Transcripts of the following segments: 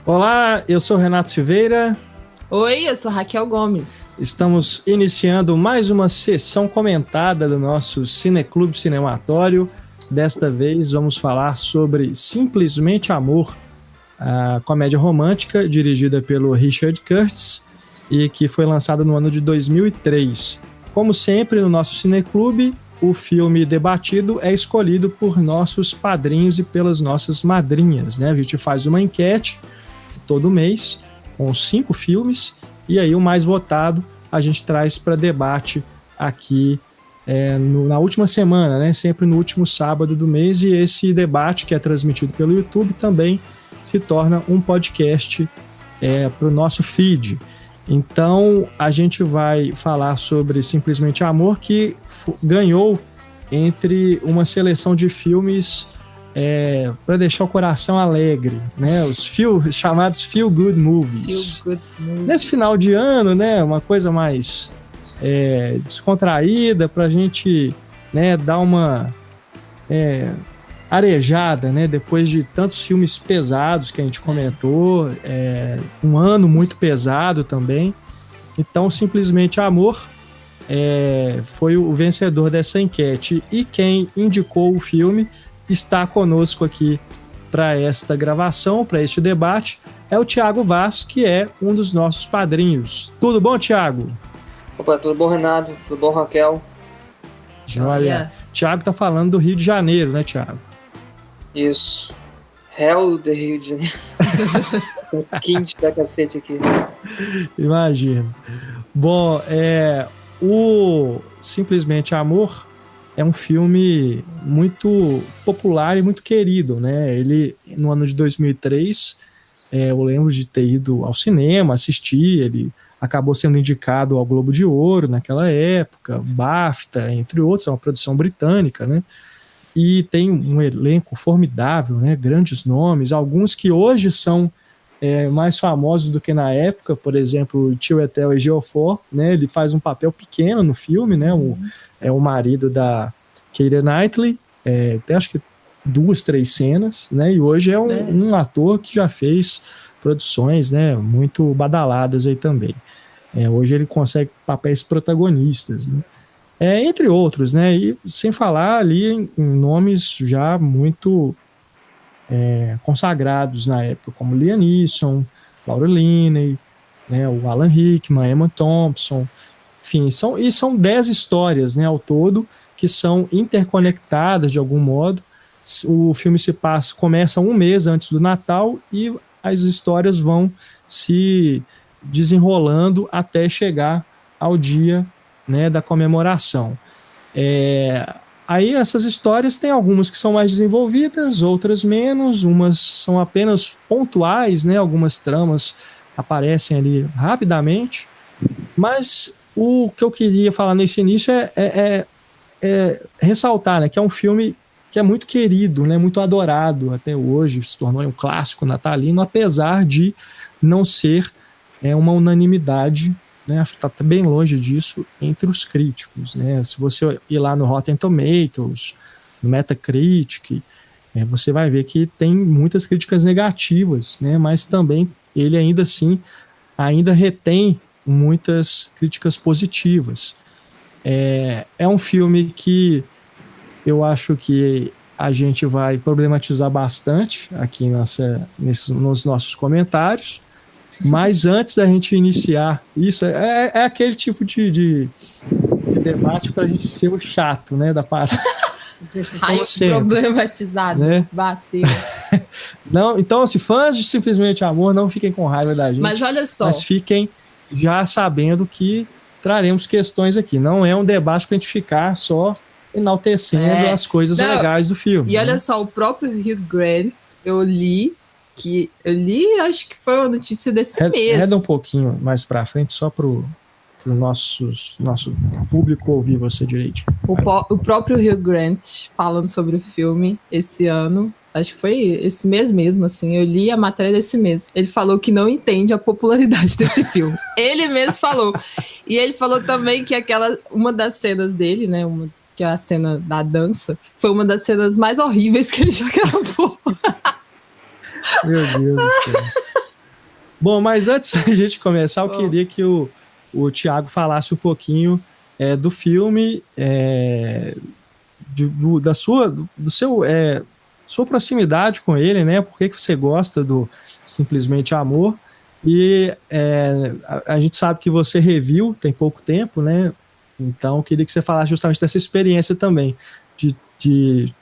Olá, eu sou Renato Silveira. Oi, eu sou Raquel Gomes. Estamos iniciando mais uma sessão comentada do nosso Cineclube Cinematório. Desta vez vamos falar sobre Simplesmente Amor, a comédia romântica dirigida pelo Richard Curtis e que foi lançada no ano de 2003. Como sempre no nosso Cineclube, o filme debatido é escolhido por nossos padrinhos e pelas nossas madrinhas, né? A gente faz uma enquete todo mês com 5 filmes e aí o mais votado a gente traz para debate aqui na última semana, né? Sempre no último sábado do mês, e esse debate, que é transmitido pelo YouTube, também se torna um podcast para o nosso feed. Então a gente vai falar sobre Simplesmente Amor, que ganhou entre uma seleção de filmes para deixar o coração alegre, né? Os chamados Feel Good Movies. Nesse final de ano, né? Uma coisa mais descontraída para a gente, né, dar uma arejada, né? Depois de tantos filmes pesados que a gente comentou, um ano muito pesado também. Então, Simplesmente Amor foi o vencedor dessa enquete, e quem indicou o filme está conosco aqui para esta gravação, para este debate, é o Thiago Vaz, que é um dos nossos padrinhos. Tudo bom, Thiago? Opa, tudo bom, Renato? Tudo bom, Raquel? Olha, Thiago tá falando do Rio de Janeiro, né, Thiago? Isso. Hell do Rio de Janeiro. Quente pra cacete aqui. Imagina. Bom, o Simplesmente Amor é um filme muito popular e muito querido, né? Ele, no ano de 2003, eu lembro de ter ido ao cinema, assistir. Ele acabou sendo indicado ao Globo de Ouro naquela época, BAFTA, entre outros. É uma produção britânica, né? E tem um elenco formidável, né? Grandes nomes, alguns que hoje são mais famosos do que na época. Por exemplo, o Chiwetel Ejiofor, né? Ele faz um papel pequeno no filme, né? O marido da Keira Knightley, tem acho que 2, 3 cenas, né? E hoje é um ator que já fez produções, né, muito badaladas aí também. Hoje ele consegue papéis protagonistas, né? Entre outros, né? E sem falar ali em nomes já muito consagrados na época, como Liam Neeson, Laura Linney, né, o Alan Rickman, Emma Thompson, enfim, são 10 histórias, né, ao todo, que são interconectadas de algum modo. O filme começa um mês antes do Natal e as histórias vão se desenrolando até chegar ao dia, né, da comemoração. Aí essas histórias tem algumas que são mais desenvolvidas, outras menos, umas são apenas pontuais, né, algumas tramas aparecem ali rapidamente, mas o que eu queria falar nesse início é ressaltar, né, que é um filme que é muito querido, né, muito adorado até hoje, se tornou um clássico natalino, apesar de não ser uma unanimidade, né, acho que está bem longe disso entre os críticos, né? Se você ir lá no Rotten Tomatoes, no Metacritic, você vai ver que tem muitas críticas negativas, né, mas também ele ainda assim retém muitas críticas positivas. É um filme que eu acho que a gente vai problematizar bastante aqui nos nossos comentários, mas antes da gente iniciar isso, é aquele tipo de debate para a gente ser o chato, né, da parada. Problematizado, né? Bateu. Não, então, assim, fãs de Simplesmente Amor, não fiquem com raiva da gente. Mas olha só. Mas fiquem já sabendo que traremos questões aqui. Não é um debate para a gente ficar só enaltecendo as coisas legais do filme. E olha só, o próprio Hugh Grant, eu li, acho que foi uma notícia desse mês. Reda um pouquinho mais pra frente, só pro nosso público ouvir você direito. O próprio Hugh Grant falando sobre o filme esse ano, acho que foi esse mês mesmo, assim, eu li a matéria desse mês. Ele falou que não entende a popularidade desse filme. Ele mesmo falou. E ele falou também que uma das cenas dele, né, que é a cena da dança, foi uma das cenas mais horríveis que ele já gravou. Meu Deus do céu. Bom, mas antes da gente começar, eu queria que o Thiago falasse um pouquinho do filme, sua proximidade com ele, né? Por que você gosta do Simplesmente Amor? E a gente sabe que você reviu tem pouco tempo, né? Então, eu queria que você falasse justamente dessa experiência também, de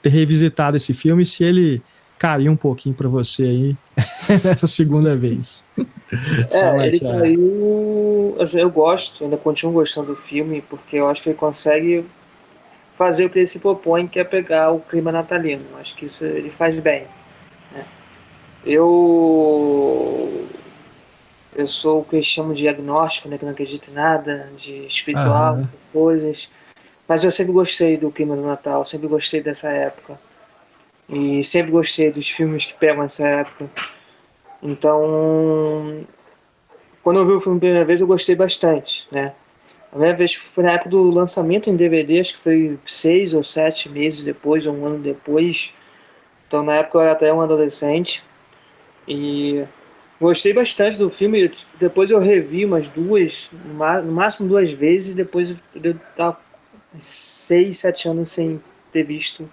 ter revisitado esse filme, se ele caiu um pouquinho para você aí nessa segunda vez. Ele caiu. Assim, eu gosto, ainda continuo gostando do filme, porque eu acho que ele consegue fazer o que ele se propõe, que é pegar o clima natalino. Acho que isso ele faz bem, né? Eu sou o que eles chamam de agnóstico, né, que não acredito em nada de espiritual, essas coisas. Mas eu sempre gostei do clima do Natal, sempre gostei dessa época. E sempre gostei dos filmes que pegam essa época. Então, quando eu vi o filme pela primeira vez, eu gostei bastante, né? A primeira vez que foi na época do lançamento em DVD, acho que foi 6 ou 7 meses depois, ou um ano depois. Então, na época eu era até um adolescente. E gostei bastante do filme. Depois eu revi umas duas, no máximo 2 vezes. Depois eu estava 6, 7 anos sem ter visto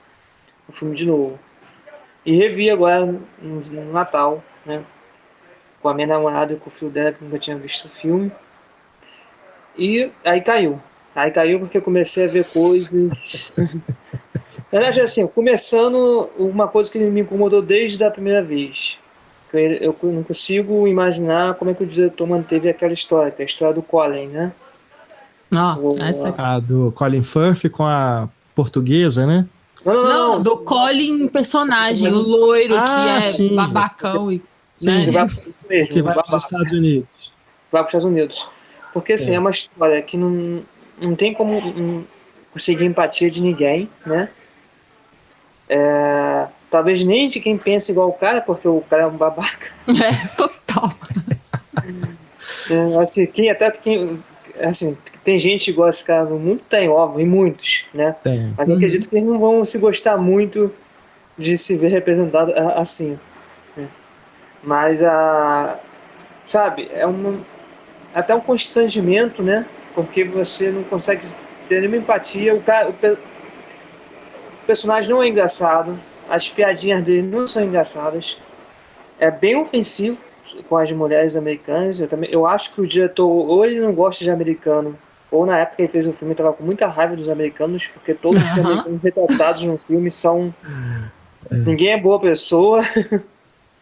o filme de novo. E revi agora no Natal, né? Com a minha namorada e com o filho dela, que nunca tinha visto o filme. E aí caiu. Aí caiu porque eu comecei a ver coisas... Na verdade, assim, começando uma coisa que me incomodou desde a primeira vez. Eu não consigo imaginar como é que o diretor manteve aquela história, que é a história do Colin, né? Do Colin Firth com a portuguesa, né? Não, do Colin personagem, o loiro que é babacão. Sim, né? Que vai para os Estados Unidos. Vai para os Estados Unidos. Porque, assim, é uma história que não tem como conseguir empatia de ninguém, né? Talvez nem de quem pensa igual o cara, porque o cara é um babaca. Total. Acho que assim, tem gente igual esse cara no mundo, tem, óbvio, e muitos, né? Tem. Mas eu acredito que eles não vão se gostar muito de se ver representado assim, né? Mas sabe, até um constrangimento, né? Porque você não consegue ter nenhuma empatia. O personagem não é engraçado, as piadinhas dele não são engraçadas, é bem ofensivo com as mulheres americanas. Eu acho que o diretor, ou ele não gosta de americano, ou na época que ele fez o filme estava com muita raiva dos americanos, porque todos os americanos retratados no filme são... Ninguém é boa pessoa.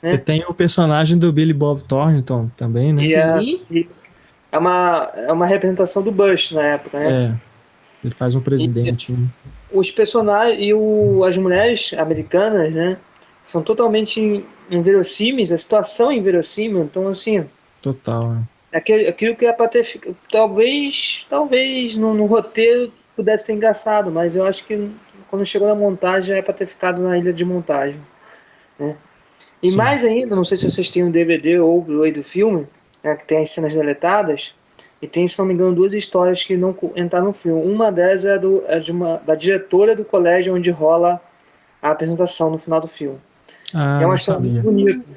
Né? E tem o personagem do Billy Bob Thornton também, né? E é uma representação do Bush na época, né? Ele faz um presidente. Os personagens e as mulheres americanas, né, são totalmente inverossímeis, a situação é inverossímil, então assim... Total, Aquilo que é para ter... Talvez no roteiro pudesse ser engraçado, mas eu acho que quando chegou na montagem é para ter ficado na ilha de montagem, né? E Sim. Mais ainda, não sei se vocês têm um DVD ou Blu-ray do filme, né, que tem as cenas deletadas, e tem, se não me engano, 2 histórias que não entraram no filme. Uma delas da diretora do colégio onde rola a apresentação no final do filme. É uma história muito bonita.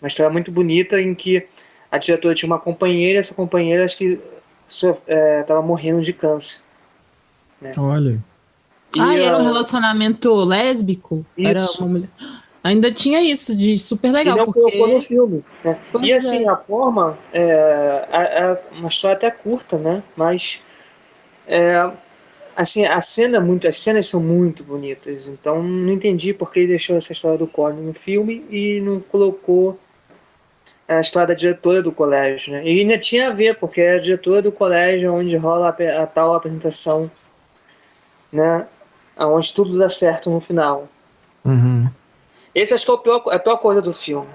Uma história muito bonita em que a diretora tinha uma companheira, e essa companheira acho que estava morrendo de câncer. Né? Olha. Era um relacionamento lésbico? Isso. Era uma mulher... Ainda tinha isso de super legal. E não porque... colocou no filme. Né? E assim, a forma é uma história até curta, né? Mas assim, as cenas são muito bonitas. Então não entendi porque ele deixou essa história do Colin no filme e não colocou a história da diretora do colégio, né? E ainda tinha a ver, porque é a diretora do colégio onde rola a tal apresentação, né? Onde tudo dá certo no final. Uhum. Esse acho que é a pior coisa do filme.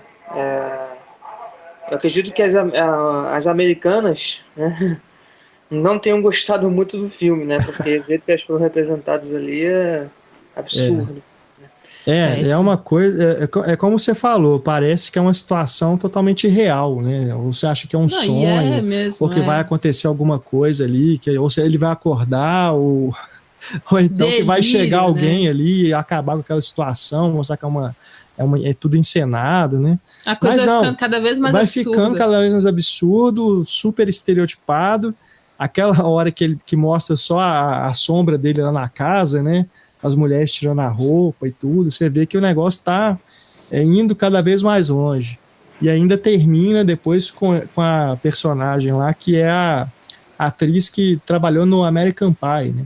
Eu acredito que as americanas, né, não tenham gostado muito do filme, né? Porque o jeito que elas foram representadas ali é absurdo. É uma coisa... É como você falou, parece que é uma situação totalmente irreal, né? Ou você acha que é um sonho, mesmo, ou que vai acontecer alguma coisa ali, ou se ele vai acordar, ou... Ou então que vai Delírio, chegar alguém, né? ali e acabar com aquela situação, mostrar que é tudo encenado, né? A coisa Mas vai não, ficando cada vez mais vai ficando absurda. cada vez mais absurdo, super estereotipado. Aquela hora que mostra só a sombra dele lá na casa, né? As mulheres tirando a roupa e tudo. Você vê que o negócio tá indo cada vez mais longe. E ainda termina depois com a personagem lá, que é a atriz que trabalhou no American Pie, né?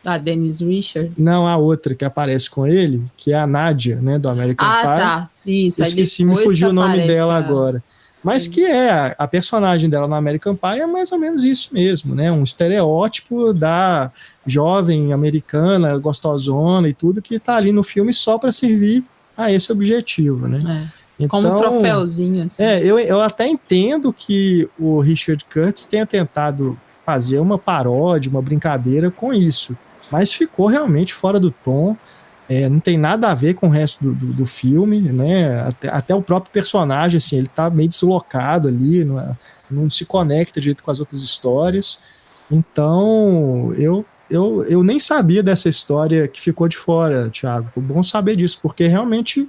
A Denise Richards. Não, a outra que aparece com ele, que é a Nadia, né, do American Pie. Tá. Isso. Eu Aí esqueci, me depois que fugiu o nome aparece dela agora. Mas que a personagem dela no American Pie é mais ou menos isso mesmo, né? Um estereótipo da jovem americana, gostosona e tudo, que tá ali no filme só para servir a esse objetivo, né? Então, como um troféuzinho, assim. Eu até entendo que o Richard Curtis tenha tentado fazer uma paródia, uma brincadeira com isso, mas ficou realmente fora do tom. Não tem nada a ver com o resto do filme, né? Até o próprio personagem, assim, ele tá meio deslocado ali, não se conecta direito com as outras histórias. Então, eu nem sabia dessa história que ficou de fora, Thiago. Foi bom saber disso, porque realmente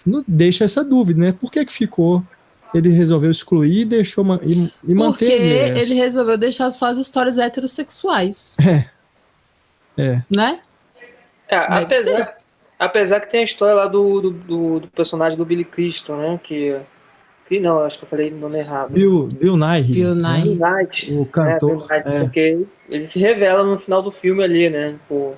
não deixa essa dúvida, né? Por que ficou? Ele resolveu excluir e deixou e manteve. Porque ele resolveu deixar só as histórias heterossexuais. Né? Apesar que tem a história lá do personagem do Billy Crystal, né? Não, acho que eu falei o nome errado. Bill Nighy. Bill Nighy. O cantor. Bill Nighy, porque ele se revela no final do filme ali, né? O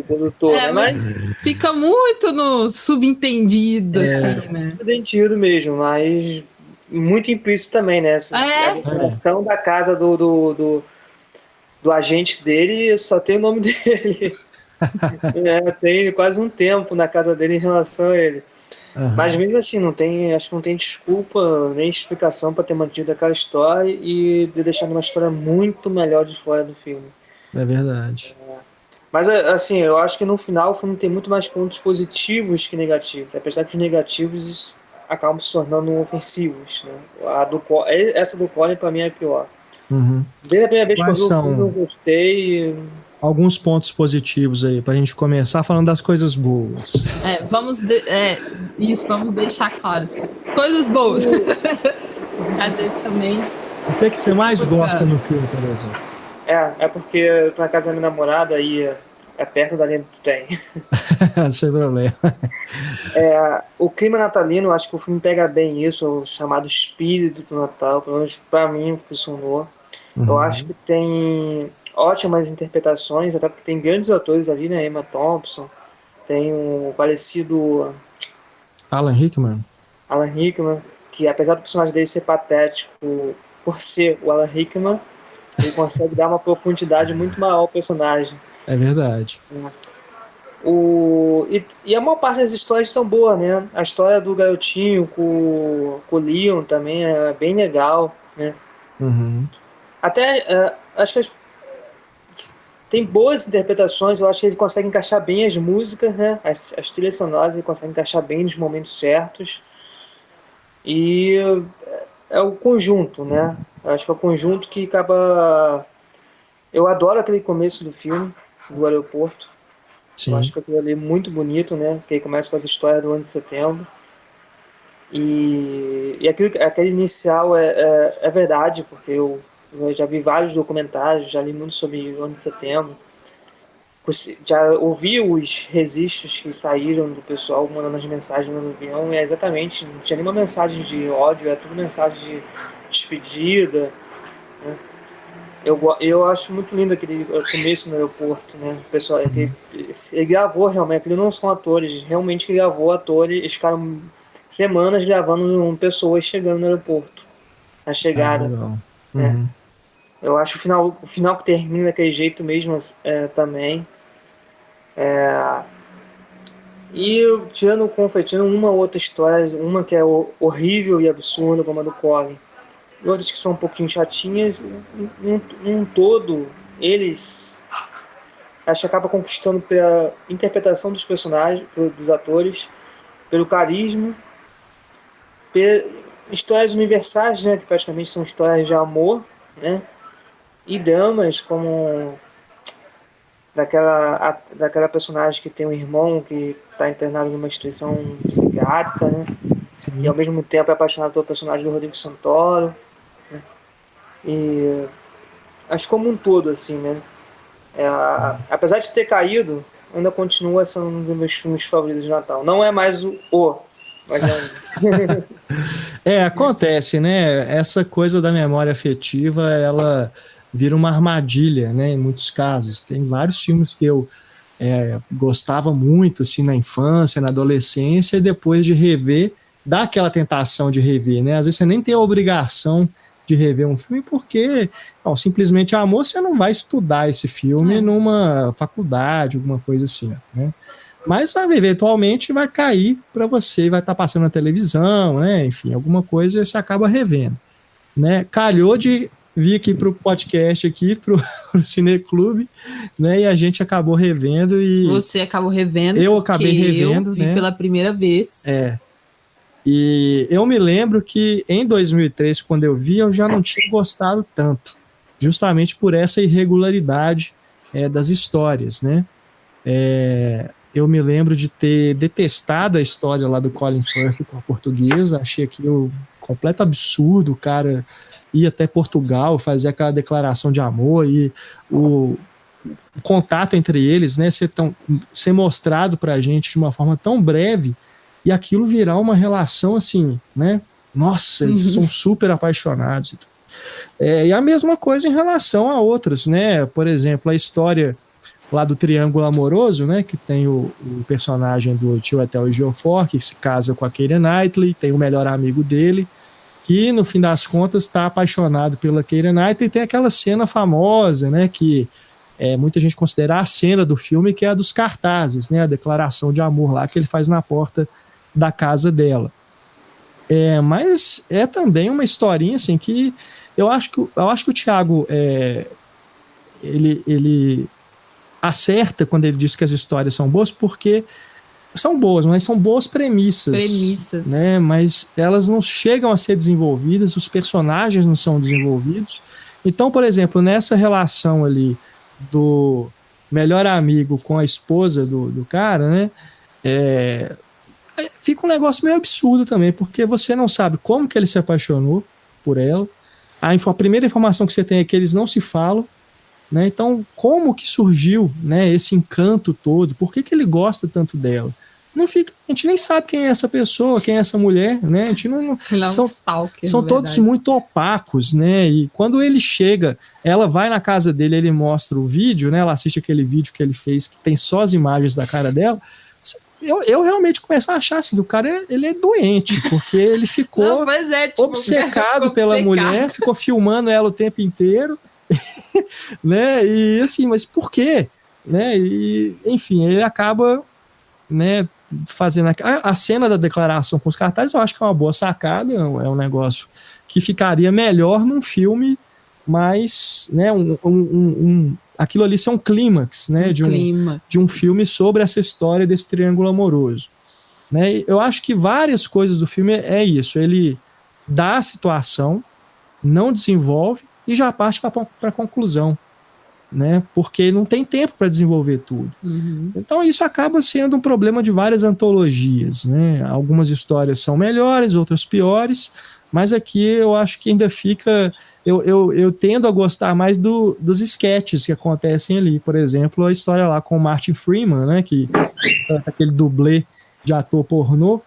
produtor, né? Mas fica muito no subentendido, assim, né? Subentendido mesmo, mas muito implícito também, né? A decoração da casa do agente dele só tem o nome dele. Tem quase um tempo na casa dele em relação a ele. Mas mesmo assim, acho que não tem desculpa nem explicação para ter mantido aquela história e de deixar uma história muito melhor de fora do filme. É verdade. Mas assim, eu acho que no final o filme tem muito mais pontos positivos que negativos, apesar que os negativos acabam se tornando ofensivos, né? Essa do Colin para mim é a pior. Desde a primeira vez que eu vi o filme eu gostei. Alguns pontos positivos aí, pra gente começar falando das coisas boas. Vamos deixar claro. Assim. Coisas boas. Às vezes também. O que você mais gosta no filme, por exemplo? É porque eu tô na casa da minha namorada e é perto da linha do trem. Sem problema. O clima natalino, acho que o filme pega bem isso, o chamado espírito do Natal, pelo menos pra mim funcionou. Eu acho que tem ótimas interpretações, até porque tem grandes atores ali, né? Emma Thompson, tem o falecido Alan Rickman, que apesar do personagem dele ser patético por ser o Alan Rickman, ele consegue dar uma profundidade muito maior ao personagem. É verdade. E a maior parte das histórias são boas, né? A história do garotinho com o Leon também é bem legal, né? Até acho que tem boas interpretações, eu acho que eles conseguem encaixar bem as músicas, né? As trilhas sonoras eles conseguem encaixar bem nos momentos certos. E é o conjunto, né? Eu acho que é o conjunto que acaba... Eu adoro aquele começo do filme, do aeroporto. Sim. Eu acho que aquilo ali é muito bonito, né? Que começa com as histórias do 11 de setembro. E aquele inicial é verdade, porque eu já vi vários documentários, já li muito sobre o 11 de setembro. Já ouvi os registros que saíram do pessoal mandando as mensagens no avião, e exatamente, não tinha nenhuma mensagem de ódio, era tudo mensagem de despedida, né? Eu acho muito lindo aquele começo no aeroporto, né? O pessoal, ele gravou realmente, aquilo não são atores, realmente gravou atores, eles ficaram semanas gravando pessoas chegando no aeroporto, na chegada. Né? Eu acho o final que termina daquele jeito mesmo também. E tirando confetindo uma outra história, uma que é horrível e absurda, como a do Colin, e outras que são um pouquinho chatinhas, num todo, eles acho que acaba conquistando pela interpretação dos personagens, dos atores, pelo carisma, histórias universais, né, que praticamente são histórias de amor, né, e dramas como daquela personagem que tem um irmão que está internado numa instituição psiquiátrica, né? Sim. E ao mesmo tempo é apaixonado pelo personagem do Rodrigo Santoro, né? E acho como um todo, assim, né? Apesar de ter caído, ainda continua sendo um dos meus filmes favoritos de Natal. Não é mais mas acontece, né? Essa coisa da memória afetiva, ela vira uma armadilha, né? Em muitos casos. Tem vários filmes que eu gostava muito, assim, na infância, na adolescência, e depois de rever, dá aquela tentação de rever, né? Às vezes você nem tem a obrigação de rever um filme, porque simplesmente amor, você não vai estudar esse filme numa faculdade, alguma coisa assim, né? Mas eventualmente vai cair para você, vai estar passando na televisão, né? Enfim, alguma coisa você acaba revendo, né? Calhou de vir aqui para o podcast, aqui para o Cineclube, né? E a gente acabou revendo e você acabou revendo. Eu acabei revendo, eu vi, né? Pela primeira vez. E eu me lembro que em 2003, quando eu vi, eu já não tinha gostado tanto, justamente por essa irregularidade das histórias, né? Eu me lembro de ter detestado a história lá do Colin Firth com a portuguesa, achei aquilo completo absurdo, o cara ir até Portugal, fazer aquela declaração de amor e o contato entre eles, né, ser mostrado pra gente de uma forma tão breve e aquilo virar uma relação assim, né? Nossa, eles são super apaixonados. E a mesma coisa em relação a outros, né? Por exemplo, a história lá do Triângulo Amoroso, né? Que tem o personagem do Chiwetel Ejiofor, que se casa com a Keira Knightley, tem o melhor amigo dele, que no fim das contas está apaixonado pela Keira Knightley, e tem aquela cena famosa, né? Que muita gente considera a cena do filme, que é a dos cartazes, né? A declaração de amor lá que ele faz na porta da casa dela. Mas é também uma historinha assim que eu acho que o Thiago ele acerta quando ele diz que as histórias são boas, porque são boas, mas são boas premissas, né? Mas elas não chegam a ser desenvolvidas, os personagens não são desenvolvidos. Então, por exemplo, nessa relação ali do melhor amigo com a esposa do cara, né? Fica um negócio meio absurdo também, porque você não sabe como que ele se apaixonou por ela. A primeira informação que você tem é que eles não se falam, né? Então, como que surgiu, né, esse encanto todo? Por que ele gosta tanto dela? A gente nem sabe quem é essa pessoa, quem é essa mulher, né? A gente não. São todos muito opacos, né? E quando ele chega, ela vai na casa dele, ele mostra o vídeo, né? Ela assiste aquele vídeo que ele fez, que tem só as imagens da cara dela. Eu realmente começo a achar assim, que o cara ele é doente, porque ele ficou obcecado pela mulher, ficou filmando ela o tempo inteiro, né? E assim, mas por quê? Né? E, enfim, ele acaba, né, fazendo a cena da declaração com os cartazes. Eu acho que é uma boa sacada, é um negócio que ficaria melhor num filme mais, né, aquilo ali ser um clímax, né, de um filme sobre essa história desse triângulo amoroso, né? Eu acho que várias coisas do filme é isso, ele dá a situação, não desenvolve e já parte para a conclusão, né? Porque não tem tempo para desenvolver tudo. Então isso acaba sendo um problema de várias antologias, né? Algumas histórias são melhores, outras piores, mas aqui eu acho que ainda fica... Eu tendo a gostar mais dos sketches que acontecem ali. Por exemplo, a história lá com o Martin Freeman, né, que aquele dublê de ator pornô,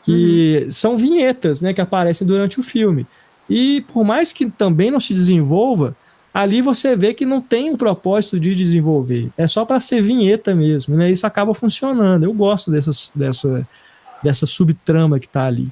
que são vinhetas, né, que aparecem durante o filme. E por mais que também não se desenvolva, ali você vê que não tem o propósito de desenvolver. É só para ser vinheta mesmo, né? Isso acaba funcionando. Eu gosto dessa subtrama que está ali.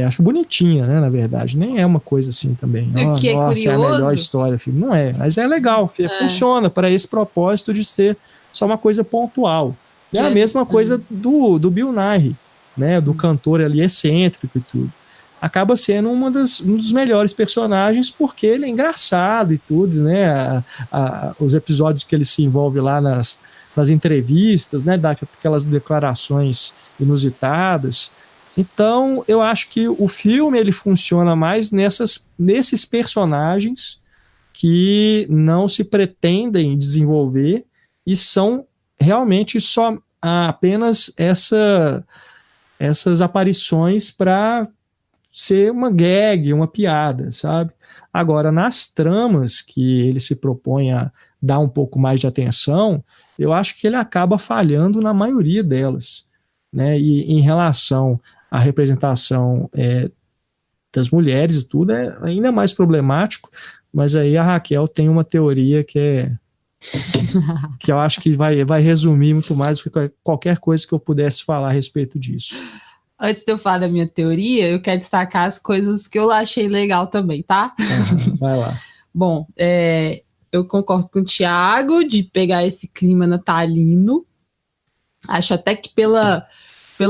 Acho bonitinha, né, na verdade. Nem é uma coisa assim também. Nossa, é a melhor história do filme. Não é, mas é legal. Funciona para esse propósito de ser só uma coisa pontual. É a mesma coisa do Bill Nighy, né, do cantor ali excêntrico e tudo. Acaba sendo um dos melhores personagens porque ele é engraçado e tudo, né? Os episódios que ele se envolve lá nas entrevistas, né, daquelas declarações inusitadas. Então, eu acho que o filme ele funciona mais nesses personagens que não se pretendem desenvolver e são realmente só apenas essas aparições para ser uma gag, uma piada, sabe? Agora, nas tramas que ele se propõe a dar um pouco mais de atenção, eu acho que ele acaba falhando na maioria delas, né? E em relação à representação das mulheres e tudo, é ainda mais problemático, mas aí a Raquel tem uma teoria que eu acho que vai resumir muito mais do que qualquer coisa que eu pudesse falar a respeito disso. Antes de eu falar da minha teoria, eu quero destacar as coisas que eu achei legal também, tá? Vai lá. Bom, eu concordo com o Thiago de pegar esse clima natalino. Acho até que pela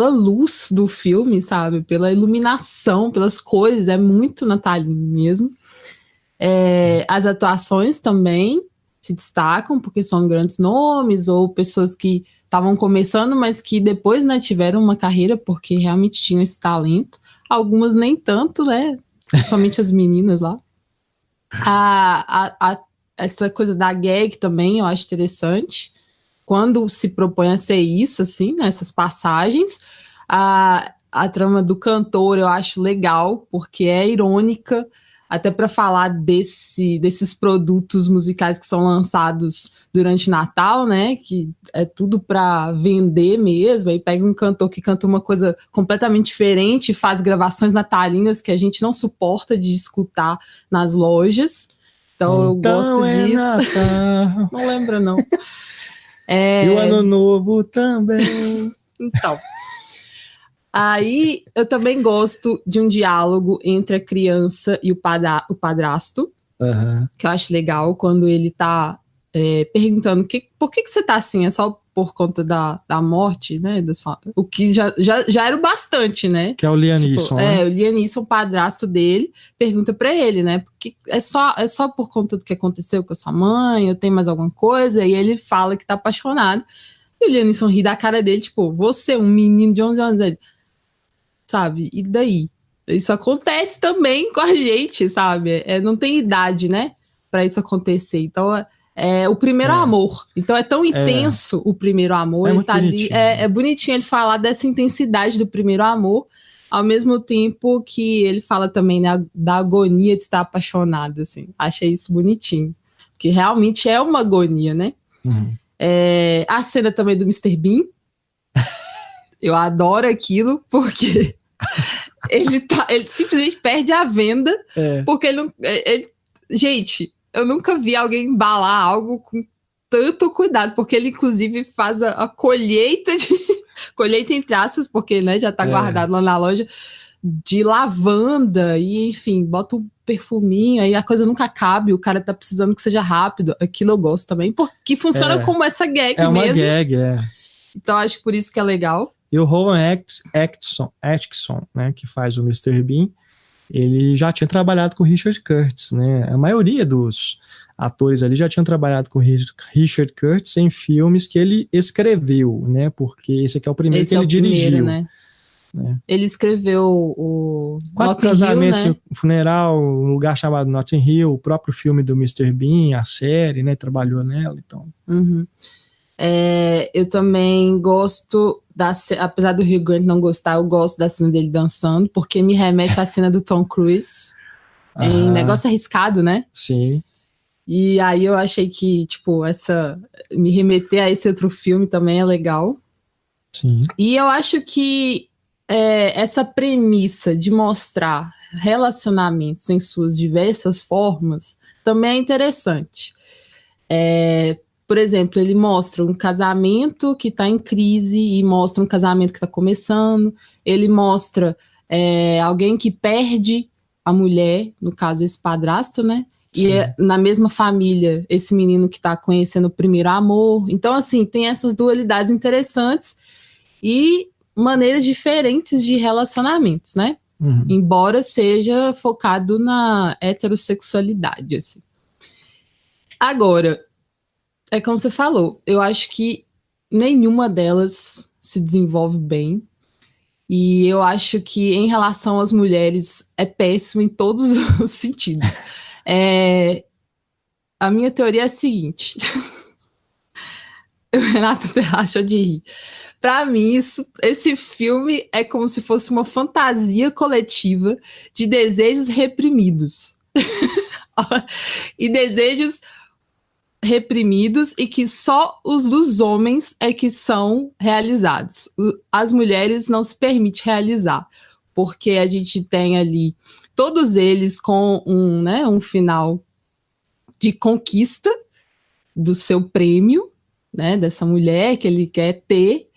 luz do filme, sabe? Pela iluminação, pelas cores, é muito natalino mesmo. As atuações também se destacam, porque são grandes nomes, ou pessoas que estavam começando, mas que depois, né, tiveram uma carreira, porque realmente tinham esse talento. Algumas nem tanto, né? Somente as meninas lá. Essa coisa da gag também eu acho interessante. Quando se propõe a ser isso, assim, nessas passagens. A trama do cantor eu acho legal, porque é irônica, até para falar desses produtos musicais que são lançados durante Natal, né? Que é tudo para vender mesmo. Aí pega um cantor que canta uma coisa completamente diferente, faz gravações natalinas que a gente não suporta de escutar nas lojas. Então eu gosto disso. Natal. Não lembro, não. E o Ano Novo também. Então. Aí eu também gosto de um diálogo entre a criança e o padrasto, que eu acho legal, quando ele tá perguntando por que você tá assim, é só por conta da morte, né? O que já era o bastante, né? Que é o Liam Neeson, né? O Liam Neeson, o padrasto dele, pergunta pra ele, né? Porque é só por conta do que aconteceu com a sua mãe, ou tem mais alguma coisa? E ele fala que tá apaixonado. E o Liam Neeson ri da cara dele, tipo, você, um menino de 11 anos, ele... Sabe? E daí? Isso acontece também com a gente, sabe? Não tem idade, né? Pra isso acontecer. Então, o primeiro amor. Então, é tão intenso o primeiro amor. Ele tá ali. É bonitinho ele falar dessa intensidade do primeiro amor, ao mesmo tempo que ele fala também, né, da agonia de estar apaixonado, assim. Achei isso bonitinho. Porque realmente é uma agonia, né? Uhum. A cena também do Mr. Bean. Eu adoro aquilo, porque ele simplesmente perde a venda, porque ele não... gente, eu nunca vi alguém embalar algo com tanto cuidado, porque ele, inclusive, faz a colheita colheita entre aspas, porque, né, já tá guardado lá na loja, de lavanda, e, enfim, bota um perfuminho, aí a coisa nunca acaba, e o cara tá precisando que seja rápido. Aquilo eu gosto também, porque funciona como essa gag mesmo. É uma gag, Então, acho que por isso que é legal. E o Rowan Atkinson, né, que faz o Mr. Bean, ele já tinha trabalhado com o Richard Curtis, né? A maioria dos atores ali já tinham trabalhado com o Richard Curtis em filmes que ele escreveu, né? Porque esse aqui é o primeiro que ele dirigiu. Né? Ele escreveu o Quatro Casamentos, né? Funeral, um lugar chamado Notting Hill, o próprio filme do Mr. Bean, a série, né? Trabalhou nela, então... Uhum. Eu também gosto apesar do Hugh Grant não gostar, eu gosto da cena dele dançando, porque me remete à cena do Tom Cruise em Negócio Arriscado, né? Sim. E aí eu achei que, tipo, me remeter a esse outro filme também é legal. Sim. E eu acho que essa premissa de mostrar relacionamentos em suas diversas formas também é interessante. Por exemplo, ele mostra um casamento que está em crise e mostra um casamento que está começando. Ele mostra alguém que perde a mulher, no caso esse padrasto, né? Sim. E na mesma família, esse menino que está conhecendo o primeiro amor. Então, assim, tem essas dualidades interessantes e maneiras diferentes de relacionamentos, né? Uhum. Embora seja focado na heterossexualidade, assim. Agora... É como você falou, eu acho que nenhuma delas se desenvolve bem. E eu acho que em relação às mulheres é péssimo em todos os sentidos. A minha teoria é a seguinte. O Renato racha de rir. Pra mim, esse filme é como se fosse uma fantasia coletiva de desejos reprimidos. E desejos reprimidos e que só os dos homens é que são realizados. As mulheres não se permite realizar, porque a gente tem ali todos eles com um final de conquista do seu prêmio, né, dessa mulher que ele quer ter,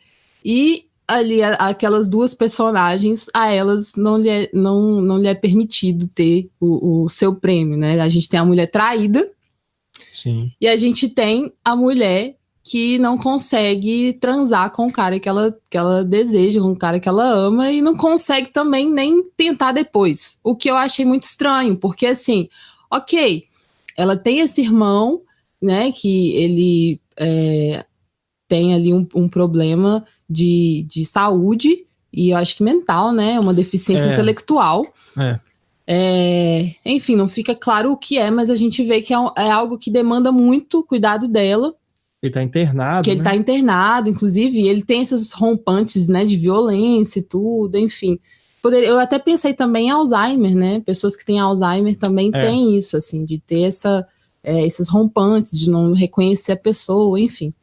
e ali aquelas duas personagens, a elas não lhe é permitido ter o seu prêmio, né? A gente tem a mulher traída. Sim. E a gente tem a mulher que não consegue transar com o cara que ela deseja, com o cara que ela ama, e não consegue também nem tentar depois. O que eu achei muito estranho, porque assim, ok, ela tem esse irmão, né, que ele tem ali um problema de saúde, e eu acho que mental, né, uma deficiência intelectual. Enfim, não fica claro o que é, mas a gente vê que é algo que demanda muito cuidado dela. Ele tá internado, ele tá internado, inclusive, ele tem esses rompantes, né, de violência e tudo, enfim. Eu até pensei também em Alzheimer, né, pessoas que têm Alzheimer também têm isso, assim, de ter esses rompantes, de não reconhecer a pessoa, enfim.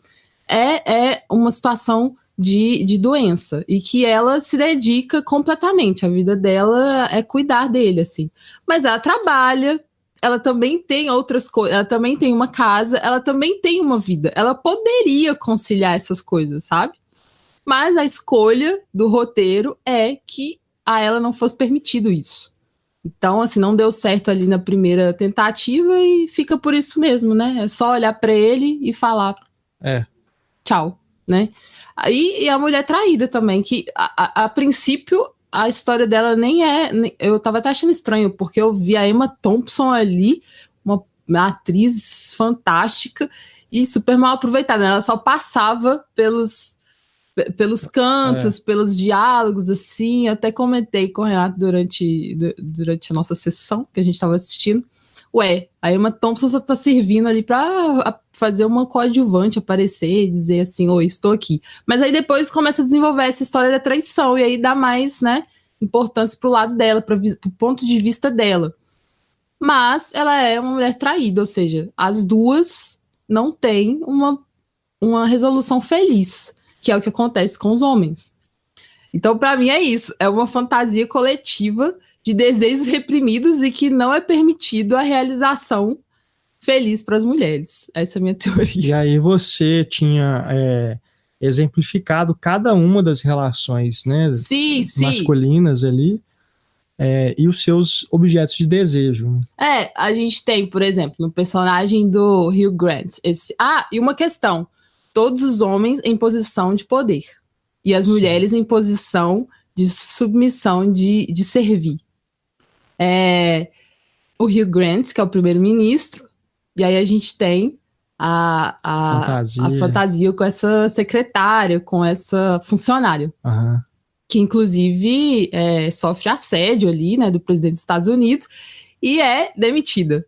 É uma situação de doença, e que ela se dedica completamente, a vida dela é cuidar dele, assim. Mas ela trabalha, ela também tem outras coisas, ela também tem uma casa, ela também tem uma vida. Ela poderia conciliar essas coisas, sabe? Mas a escolha do roteiro é que a ela não fosse permitido isso. Então, assim, não deu certo ali na primeira tentativa e fica por isso mesmo, né? É só olhar pra ele e falar tchau, né? E a mulher traída também, que a princípio a história dela nem é... Eu tava até achando estranho, porque eu vi a Emma Thompson ali, uma atriz fantástica e super mal aproveitada. Ela só passava pelos cantos, pelos diálogos, assim. Eu até comentei com o Renato durante a nossa sessão, que a gente tava assistindo. A Emma Thompson só tá servindo ali pra fazer uma coadjuvante aparecer e dizer assim, oi, estou aqui. Mas aí depois começa a desenvolver essa história da traição, e aí dá mais, né, importância pro lado dela, pro ponto de vista dela. Mas ela é uma mulher traída, ou seja, as duas não têm uma resolução feliz, que é o que acontece com os homens. Então, pra mim, é isso. É uma fantasia coletiva de desejos reprimidos e que não é permitido a realização feliz para as mulheres. Essa é a minha teoria. E aí você tinha exemplificado cada uma das relações, né, masculinas ali, e os seus objetos de desejo. A gente tem, por exemplo, no personagem do Hugh Grant. E uma questão. Todos os homens em posição de poder. E as mulheres em posição de submissão, de servir. O Hugh Grant, que é o primeiro-ministro, e aí a gente tem a fantasia com essa secretária, com essa funcionária, que inclusive sofre assédio ali, né, do presidente dos Estados Unidos, e é demitida.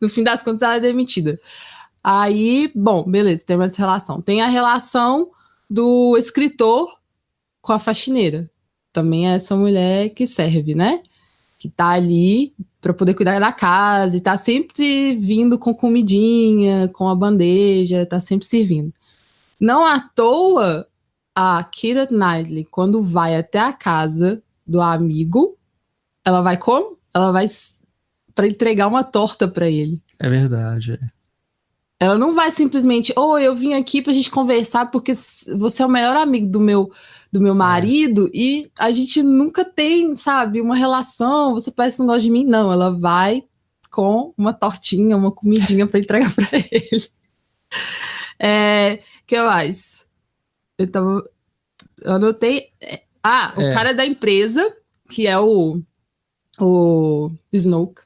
No fim das contas, ela é demitida. Aí, bom, beleza, tem essa relação. Tem a relação do escritor com a faxineira. Também é essa mulher que serve, né? Que tá ali para poder cuidar da casa e tá sempre vindo com comidinha, com a bandeja, tá sempre servindo. Não à toa, a Keira Knightley, quando vai até a casa do amigo, ela vai como? Ela vai para entregar uma torta para ele. É verdade, Ela não vai simplesmente, eu vim aqui pra gente conversar porque você é o melhor amigo do meu marido e a gente nunca tem, sabe, uma relação, você parece que não gosta de mim. Não, ela vai com uma tortinha, uma comidinha pra entregar pra ele. Que mais? Eu anotei... o cara da empresa, que é o Snoke.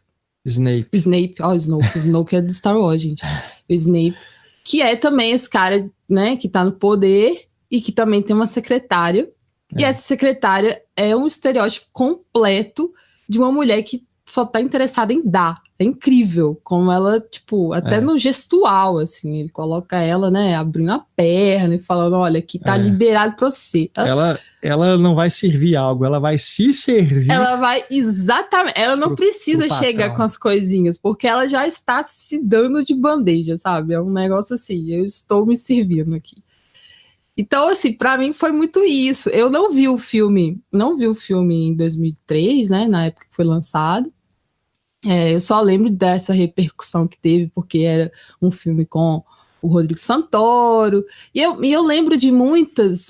Snape. Snoke é do Star Wars, gente. O Snape, que é também esse cara, né, que tá no poder e que também tem uma secretária. E essa secretária é um estereótipo completo de uma mulher que só tá interessada em dar. É incrível como ela, tipo, até no gestual, assim, ele coloca ela, né, abrindo a perna e falando, olha, aqui tá liberado pra você. Ela não vai servir algo, ela vai se servir. Ela vai, exatamente, ela não precisa chegar com as coisinhas, porque ela já está se dando de bandeja, sabe? É um negócio assim, eu estou me servindo aqui. Então, assim, pra mim foi muito isso. Eu não vi o filme em 2003, né, na época que foi lançado. Eu só lembro dessa repercussão que teve, porque era um filme com o Rodrigo Santoro. E eu lembro de muitas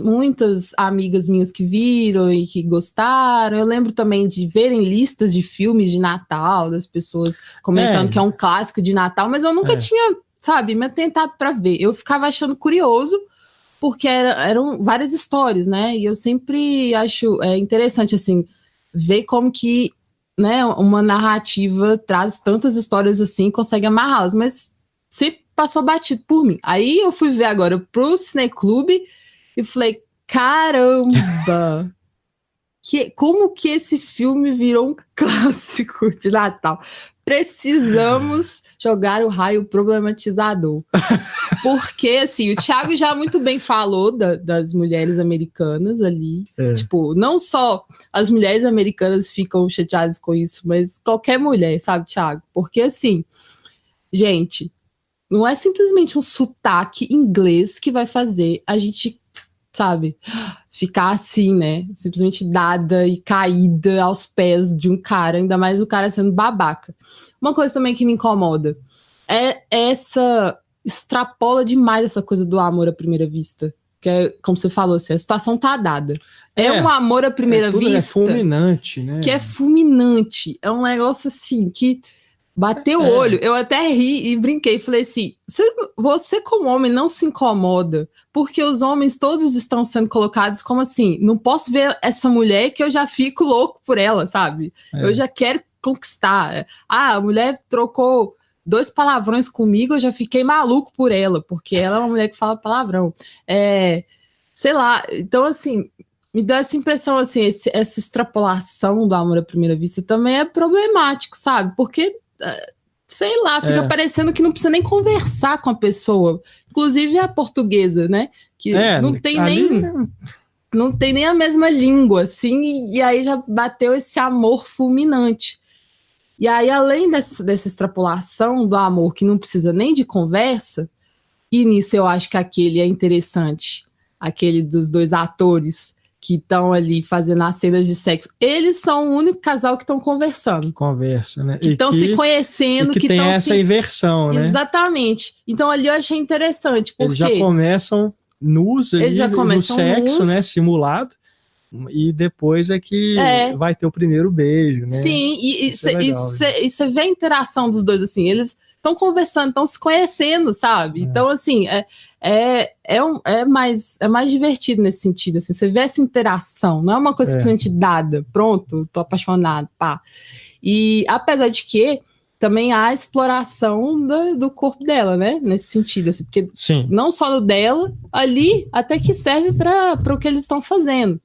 amigas minhas que viram e que gostaram. Eu lembro também de verem listas de filmes de Natal, das pessoas comentando que é um clássico de Natal, mas eu nunca tinha, sabe, me atentado pra ver. Eu ficava achando curioso, porque eram várias histórias, né? E eu sempre acho interessante, assim, ver como que, né, uma narrativa traz tantas histórias assim, consegue amarrá-las, mas sempre passou batido por mim. Aí eu fui ver agora pro Cineclube e falei, caramba, como que esse filme virou um clássico de Natal? Precisamos jogar o raio problematizador. Porque, assim, o Thiago já muito bem falou das mulheres americanas ali. Tipo, não só as mulheres americanas ficam chateadas com isso, mas qualquer mulher, sabe, Thiago? Porque, assim, gente, não é simplesmente um sotaque inglês que vai fazer a gente, sabe, ficar assim, né? Simplesmente dada e caída aos pés de um cara, ainda mais o cara sendo babaca. Uma coisa também que me incomoda é extrapola demais essa coisa do amor à primeira vista. Que é, como você falou, assim, a situação tá dada. É um amor à primeira vista. É fulminante, né? Que é fulminante. É um negócio assim que bateu o olho. Eu até ri e brinquei. Falei assim, você como homem não se incomoda, porque os homens todos estão sendo colocados como assim, não posso ver essa mulher que eu já fico louco por ela, sabe? Eu já quero conquistar. A mulher trocou 2 palavrões comigo, eu já fiquei maluco por ela, porque ela é uma mulher que fala palavrão. Sei lá, então assim, me dá essa impressão, assim, essa extrapolação do amor à primeira vista também é problemático, sabe? Porque, sei lá, fica parecendo que não precisa nem conversar com a pessoa. Inclusive a portuguesa, né? Que não tem não tem nem a mesma língua, assim, e aí já bateu esse amor fulminante. E aí, além dessa extrapolação do amor que não precisa nem de conversa, e nisso eu acho que aquele é interessante, aquele dos 2 atores que estão ali fazendo as cenas de sexo, eles são o único casal que estão conversando. Conversa, né? Que estão se conhecendo. Que tem essa inversão, né? Exatamente. Então ali eu achei interessante, porque... Eles já começam nus ali, no sexo, né? Simulado. E depois é que vai ter o primeiro beijo, né? Sim, e você vê a interação dos dois, assim, eles estão conversando, estão se conhecendo, sabe? Então, assim, é mais divertido nesse sentido, assim, você vê essa interação, não é uma coisa simplesmente dada, pronto, tô apaixonado, pá. E apesar de que também há a exploração do corpo dela, né? Nesse sentido, assim, porque não só no dela, ali até que serve para o que eles estão fazendo.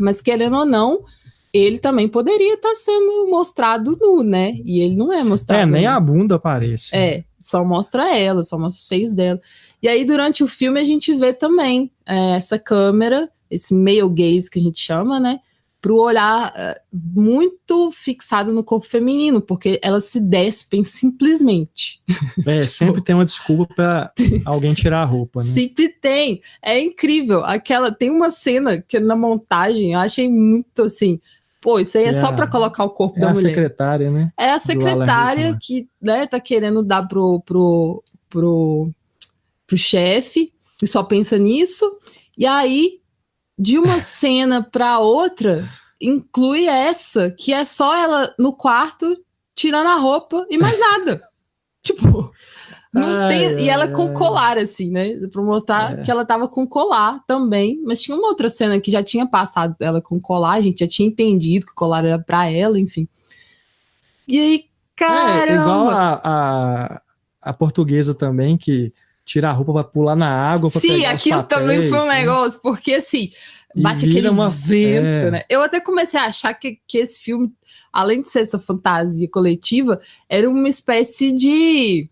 Mas querendo ou não, ele também poderia estar sendo mostrado nu, né? E ele não é mostrado nem nu. a bunda aparece. Só mostra ela, só mostra os seios dela. E aí, durante o filme, a gente vê também essa câmera, esse male gaze que a gente chama, né? Pro olhar muito fixado no corpo feminino, porque elas se despem simplesmente. Sempre tem uma desculpa pra alguém tirar a roupa, né? Sempre tem. É incrível. Tem uma cena que na montagem eu achei muito assim, pô, isso aí é só pra colocar o corpo da mulher. É a secretária, né? É a secretária que, né, tá querendo dar pro chefe, e só pensa nisso. E aí, de uma cena pra outra, inclui essa, que é só ela no quarto, tirando a roupa e mais nada. Tipo, não tem. E ela com colar, assim, né? Pra mostrar que ela tava com colar também. Mas tinha uma outra cena que já tinha passado ela com colar, a gente já tinha entendido que o colar era pra ela, enfim. E aí, caramba! Igual a portuguesa também, que tira a roupa pra pular na água pra Sim, pegar os aquilo papéis, também foi um né? negócio, porque assim, E bate vira aquele uma- vento, né? Eu até comecei a achar que esse filme, além de ser essa fantasia coletiva, era uma espécie de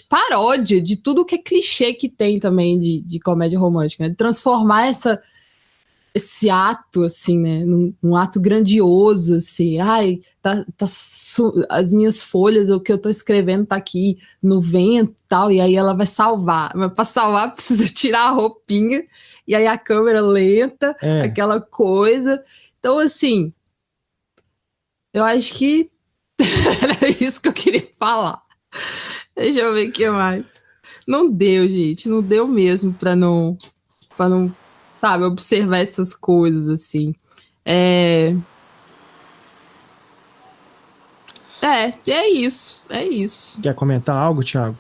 paródia de tudo que é clichê que tem também de comédia romântica, né? De transformar esse ato, assim, né, num ato grandioso, assim, ai, as minhas folhas, o que eu tô escrevendo tá aqui no vento e tal, e aí ela vai salvar, mas pra salvar precisa tirar a roupinha, e aí a câmera lenta, aquela coisa, então, assim, eu acho que era isso que eu queria falar. Deixa eu ver o que mais. Não deu, gente, não deu mesmo pra não sabe, observar essas coisas, assim. É isso, é isso. Quer comentar algo, Thiago?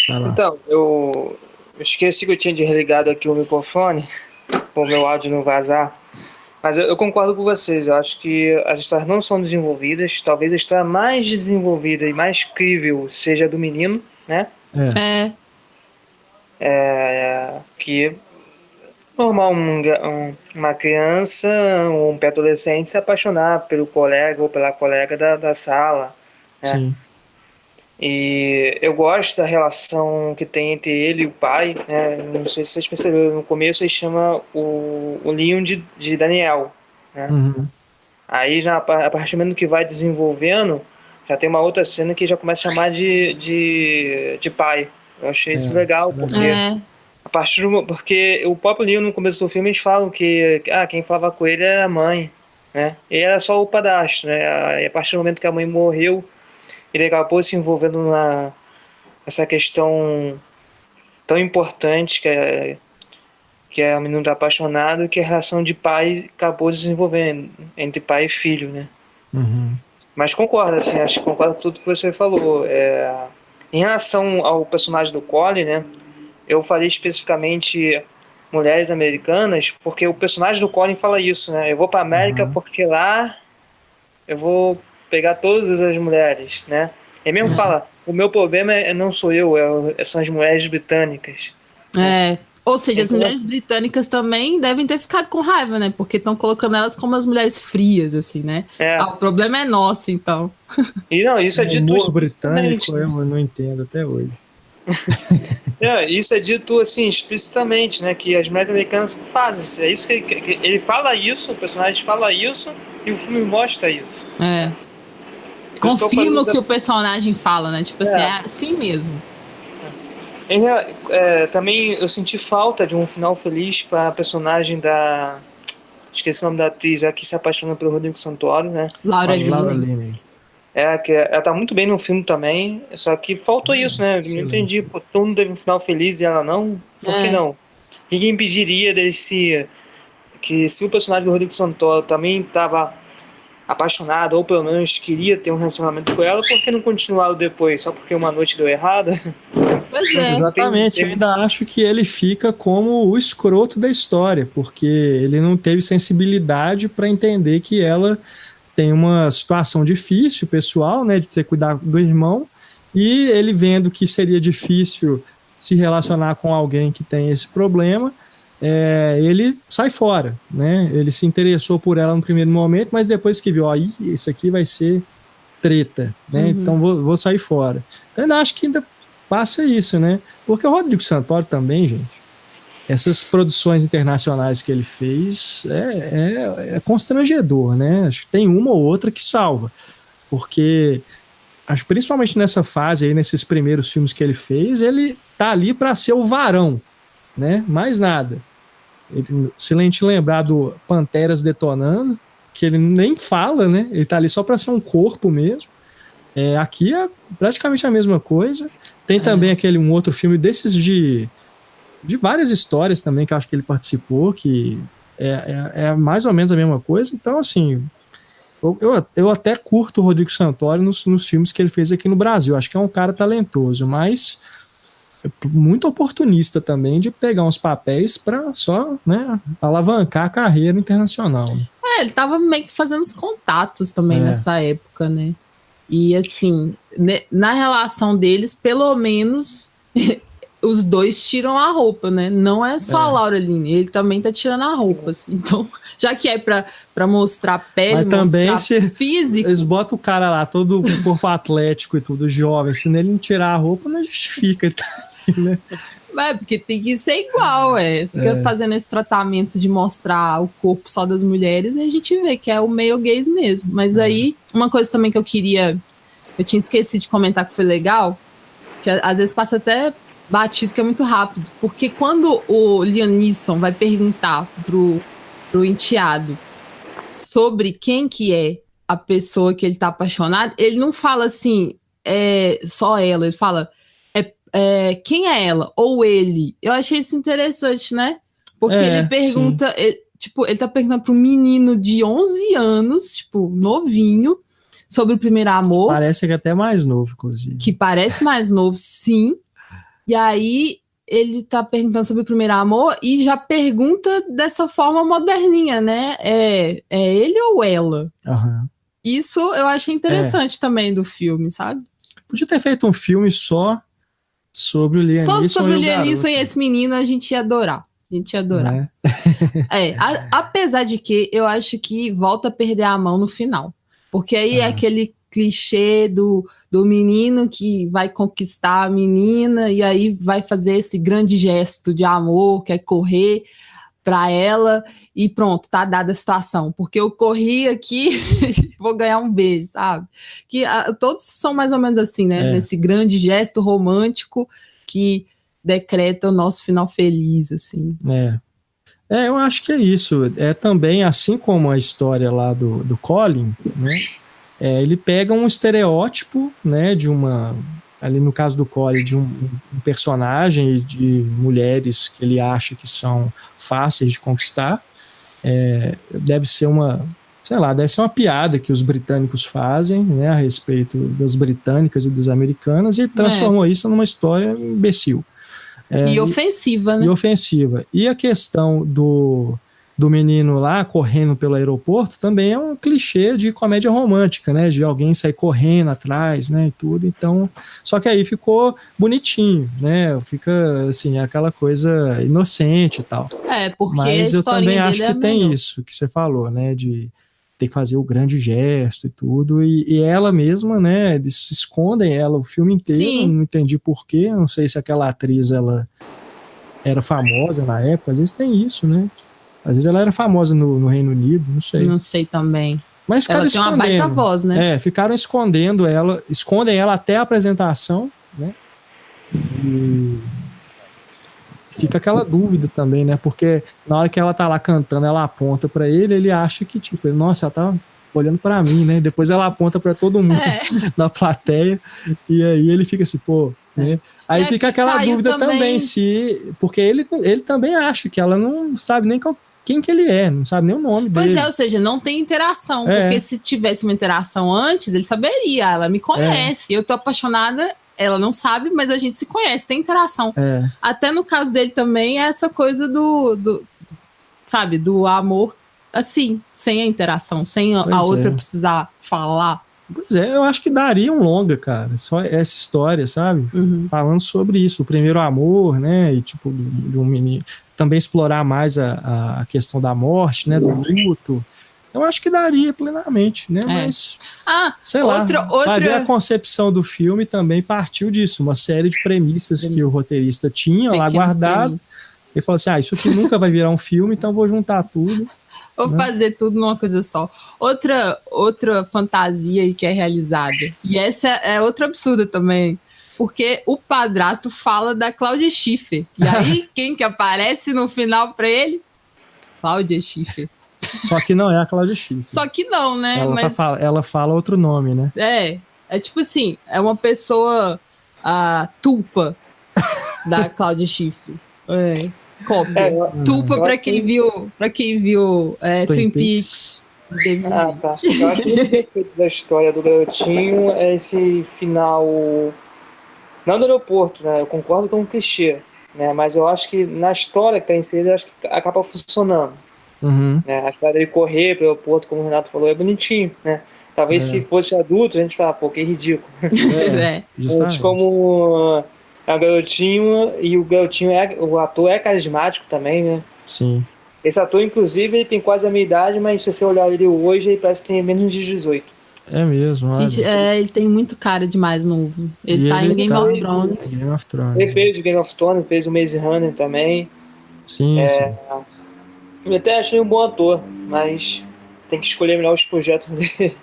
Vai lá. Então, eu esqueci que eu tinha desligado aqui o microfone, para o meu áudio não vazar. Mas eu concordo com vocês, eu acho que as histórias não são desenvolvidas. Talvez a história mais desenvolvida e mais crível seja a do menino, né? Que normal uma criança ou um pré-adolescente se apaixonar pelo colega ou pela colega da sala, né? Sim. E eu gosto da relação que tem entre ele e o pai, né? Não sei se vocês perceberam, no começo ele chama o Leon de Daniel, né? Uhum. Aí, a partir do momento que vai desenvolvendo, já tem uma outra cena que já começa a chamar de pai. Eu achei isso legal, porque porque o próprio Leon, no começo do filme, eles falam que quem falava com ele era a mãe, né? E era só o padrasto, né? E a partir do momento que a mãe morreu, ele acabou se envolvendo nessa questão tão importante que é o menino tá apaixonado, que a relação de pai acabou desenvolvendo entre pai e filho, né? Uhum. Mas concordo, assim, acho que concordo com tudo que você falou. Em relação ao personagem do Colin, né? Eu falei especificamente mulheres americanas, porque o personagem do Colin fala isso, né? Eu vou pra América porque lá eu vou pegar todas as mulheres, né? Ele mesmo fala, o meu problema não sou eu, são as mulheres britânicas. Ou seja, as Então, mulheres britânicas também devem ter ficado com raiva, né? Porque estão colocando elas como as mulheres frias, assim, né? O problema é nosso, então. E não, isso é dito humor britânico, eu não entendo até hoje. Isso é dito assim explicitamente, né? Que as mulheres americanas fazem isso. É isso que ele fala isso, o personagem fala isso e o filme mostra isso. Confirma o que o personagem fala, né? Tipo assim, é assim mesmo. Também eu senti falta de um final feliz para a personagem esqueci o nome da atriz, que se apaixona pelo Rodrigo Santoro, né? Laura Linney. Que ela tá muito bem no filme também, só que faltou isso, né? Eu não entendi, todo mundo teve um final feliz e ela não, por que não? Ninguém impediria que se o personagem do Rodrigo Santoro também estava apaixonado, ou pelo menos queria ter um relacionamento com ela, por que não continuaram depois? Só porque uma noite deu errado? Pois é. Exatamente, eu ainda acho que ele fica como o escroto da história, porque ele não teve sensibilidade para entender que ela tem uma situação difícil, pessoal, né, de ter que cuidar do irmão, e ele vendo que seria difícil se relacionar com alguém que tem esse problema, ele sai fora, né? Ele se interessou por ela no primeiro momento, mas depois que viu, isso aqui vai ser treta, né? Então vou sair fora. Então eu acho que ainda passa isso, né? Porque o Rodrigo Santoro também, gente, essas produções internacionais que ele fez é constrangedor, né? Acho que tem uma ou outra que salva, porque acho principalmente nessa fase aí, nesses primeiros filmes que ele fez, ele tá ali para ser o varão, né? Mais nada. Se a gente lembrar do Panteras Detonando, que ele nem fala, né? Ele tá ali só para ser um corpo mesmo. Aqui é praticamente a mesma coisa. Tem também um outro filme desses de várias histórias também que eu acho que ele participou, que é mais ou menos a mesma coisa. Então, assim, eu até curto o Rodrigo Santoro nos filmes que ele fez aqui no Brasil. Acho que é um cara talentoso, mas muito oportunista também de pegar uns papéis para só, né, alavancar a carreira internacional. Né? Ele tava meio que fazendo os contatos também nessa época, né? E assim, na relação deles, pelo menos os dois tiram a roupa, né? Não é só a Laura Linney, ele também tá tirando a roupa, assim. Então, já que é pra mostrar pele, mas também mostrar físico... Eles botam o cara lá, todo com corpo atlético e tudo, jovem, se nele não tirar a roupa, não justifica, né? Porque tem que ser igual, Fica fazendo esse tratamento de mostrar o corpo só das mulheres e a gente vê que é o male gaze mesmo. Mas aí, uma coisa também que eu tinha esquecido de comentar que foi legal, que às vezes passa até batido, que é muito rápido, porque quando o Liam Neeson vai perguntar pro enteado sobre quem que é a pessoa que ele tá apaixonado, ele não fala assim, só ela, ele fala quem é ela? Ou ele? Eu achei isso interessante, né? Porque ele pergunta, ele tá perguntando pra um menino de 11 anos, tipo, novinho, sobre o primeiro amor. Parece que é até mais novo, inclusive. Que parece mais novo, sim. E aí ele tá perguntando sobre o primeiro amor e já pergunta dessa forma moderninha, né? É ele ou ela? Uhum. Isso eu achei interessante também do filme, sabe? Podia ter feito um filme só sobre o Liam Neeson. Só sobre o Liam Neeson e esse menino a gente ia adorar. Apesar de que eu acho que volta a perder a mão no final. Porque aí é aquele clichê do menino que vai conquistar a menina e aí vai fazer esse grande gesto de amor, que é correr pra ela e pronto, tá dada a situação. Porque eu corri aqui, vou ganhar um beijo, sabe? Que todos são mais ou menos assim, né? Nesse grande gesto romântico que decreta o nosso final feliz, assim. Eu acho que é isso. É também, assim como a história lá do Colin, né? Ele pega um estereótipo, né, de ali no caso do Colin, de um personagem e de mulheres que ele acha que são fáceis de conquistar. Deve ser uma piada que os britânicos fazem, né, a respeito das britânicas e das americanas, e transformou isso numa história imbecil. E ofensiva, né? E ofensiva. E a questão do menino lá correndo pelo aeroporto também é um clichê de comédia romântica, né? De alguém sair correndo atrás, né? E tudo. Então, só que aí ficou bonitinho, né? Fica assim, aquela coisa inocente e tal. Porque mas eu também acho que tem isso que você falou, né? De ter que fazer o grande gesto e tudo. E ela mesma, né? Eles escondem ela o filme inteiro. Sim. Não entendi porquê. Não sei se aquela atriz ela era famosa na época. Às vezes tem isso, né? Às vezes ela era famosa no Reino Unido, não sei. Não sei também. Mas ficaram ela tem uma baita voz, né? Ficaram escondendo ela, escondem ela até a apresentação, né? E fica aquela dúvida também, né? Porque na hora que ela tá lá cantando, ela aponta pra ele acha que, tipo, nossa, ela tá olhando pra mim, né? Depois ela aponta pra todo mundo da plateia, e aí ele fica assim, pô, né? Aí fica aquela dúvida também, porque ele também acha que ela não sabe nem quem que ele é, não sabe nem o nome dele. Pois ou seja, não tem interação, porque se tivesse uma interação antes, ele saberia, ela me conhece, eu tô apaixonada, ela não sabe, mas a gente se conhece, tem interação. Até no caso dele também é essa coisa do amor, assim, sem a interação, sem a outra precisar falar. Pois eu acho que daria um longa, cara, só essa história, sabe? Falando sobre isso, o primeiro amor, né, e tipo, de um menino, também explorar mais a questão da morte, né, do luto. Eu acho que daria plenamente, né, mas, sei lá, vai ver a concepção do filme também partiu disso, uma série de premissas que o roteirista tinha lá guardado, e falou assim, isso aqui nunca vai virar um filme, então vou juntar tudo. Vou fazer tudo numa coisa só. Outra fantasia aí que é realizada. E essa é outra absurda também. Porque o padrasto fala da Claudia Schiffer. E aí, quem que aparece no final pra ele? Claudia Schiffer. Só que não é a Claudia Schiffer. Só que não, né? Ela fala outro nome, né? É tipo assim, é uma pessoa tulpa da Claudia Schiffer. Cópia. Tulpa pra quem viu Twin Peaks. Tá. Eu acho que da história do garotinho é esse final, não do aeroporto, né? Eu concordo com o clichê, né? Mas eu acho que na história que tá inserida, acho que acaba funcionando. Né? A história dele correr pelo aeroporto, como o Renato falou, é bonitinho, né? Talvez se fosse adulto, a gente fala, pô, que ridículo. Justamente. Mas como É o garotinho, e o garotinho o ator é carismático também, né? Sim. Esse ator, inclusive, ele tem quase a minha idade, mas se você olhar ele hoje, ele parece que tem menos de 18. É mesmo, olha. Gente, ele tem muito cara de mais novo. Ele E tá ele em Game tá of em Thrones. Game of Thrones. Ele fez o Game of Thrones, fez o Maze Runner também. Sim, sim. Eu até achei um bom ator, mas tem que escolher melhor os projetos dele.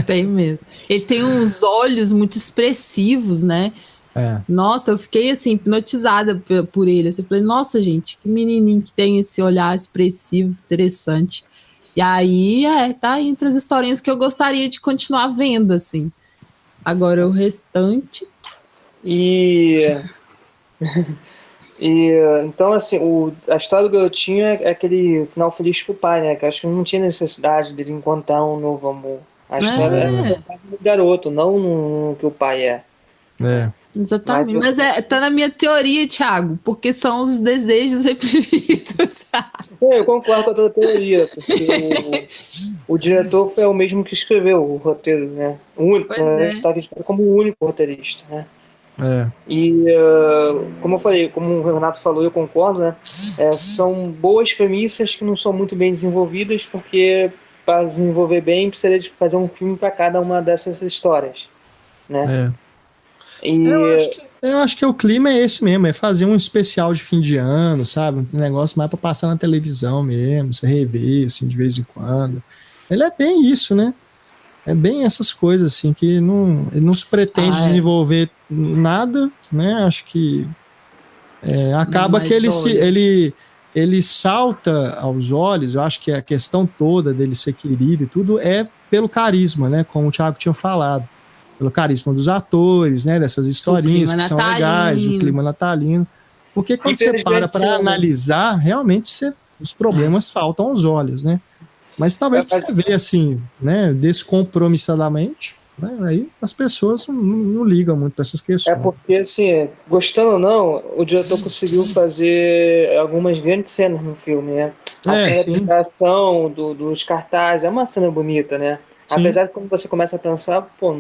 Tem mesmo. Ele tem uns olhos muito expressivos, né? É. Nossa, eu fiquei assim, hipnotizada por ele. Assim, eu falei, nossa, gente, que menininho que tem esse olhar expressivo, interessante. E aí, tá entre as historinhas que eu gostaria de continuar vendo, assim. Agora, o restante... E então, assim, a história do garotinho é aquele final feliz pro pai, né? Que eu acho que não tinha necessidade dele encontrar um novo amor. A história é do garoto, não no que o pai é. É. Exatamente, mas tá na minha teoria, Thiago, porque são os desejos reprimidos. Eu concordo com a tua teoria, porque o diretor foi o mesmo que escreveu o roteiro, né? Está acreditado como o único roteirista, né? É. E como eu falei, como o Renato falou, eu concordo, né? São boas premissas que não são muito bem desenvolvidas, porque para desenvolver bem precisaria de fazer um filme para cada uma dessas histórias, né? Eu acho que o clima é esse mesmo, é fazer um especial de fim de ano, sabe? Um negócio mais para passar na televisão mesmo, você rever assim de vez em quando. Ele é bem isso, né? É bem essas coisas assim que ele não se pretende desenvolver nada, né? Acho que acaba que ele salta aos olhos. Eu acho que a questão toda dele ser querido e tudo é pelo carisma, né? Como o Thiago tinha falado, pelo carisma dos atores, né? Dessas historinhas que são legais, o clima natalino. Porque quando você para analisar, realmente os problemas saltam aos olhos, né? Mas talvez para você ver assim, né, descompromissadamente, né, aí as pessoas não ligam muito para essas questões. É porque, assim, gostando ou não, o diretor conseguiu fazer algumas grandes cenas no filme, né? A cena de interação dos cartazes é uma cena bonita, né? Sim. Apesar de quando você começa a pensar, pô,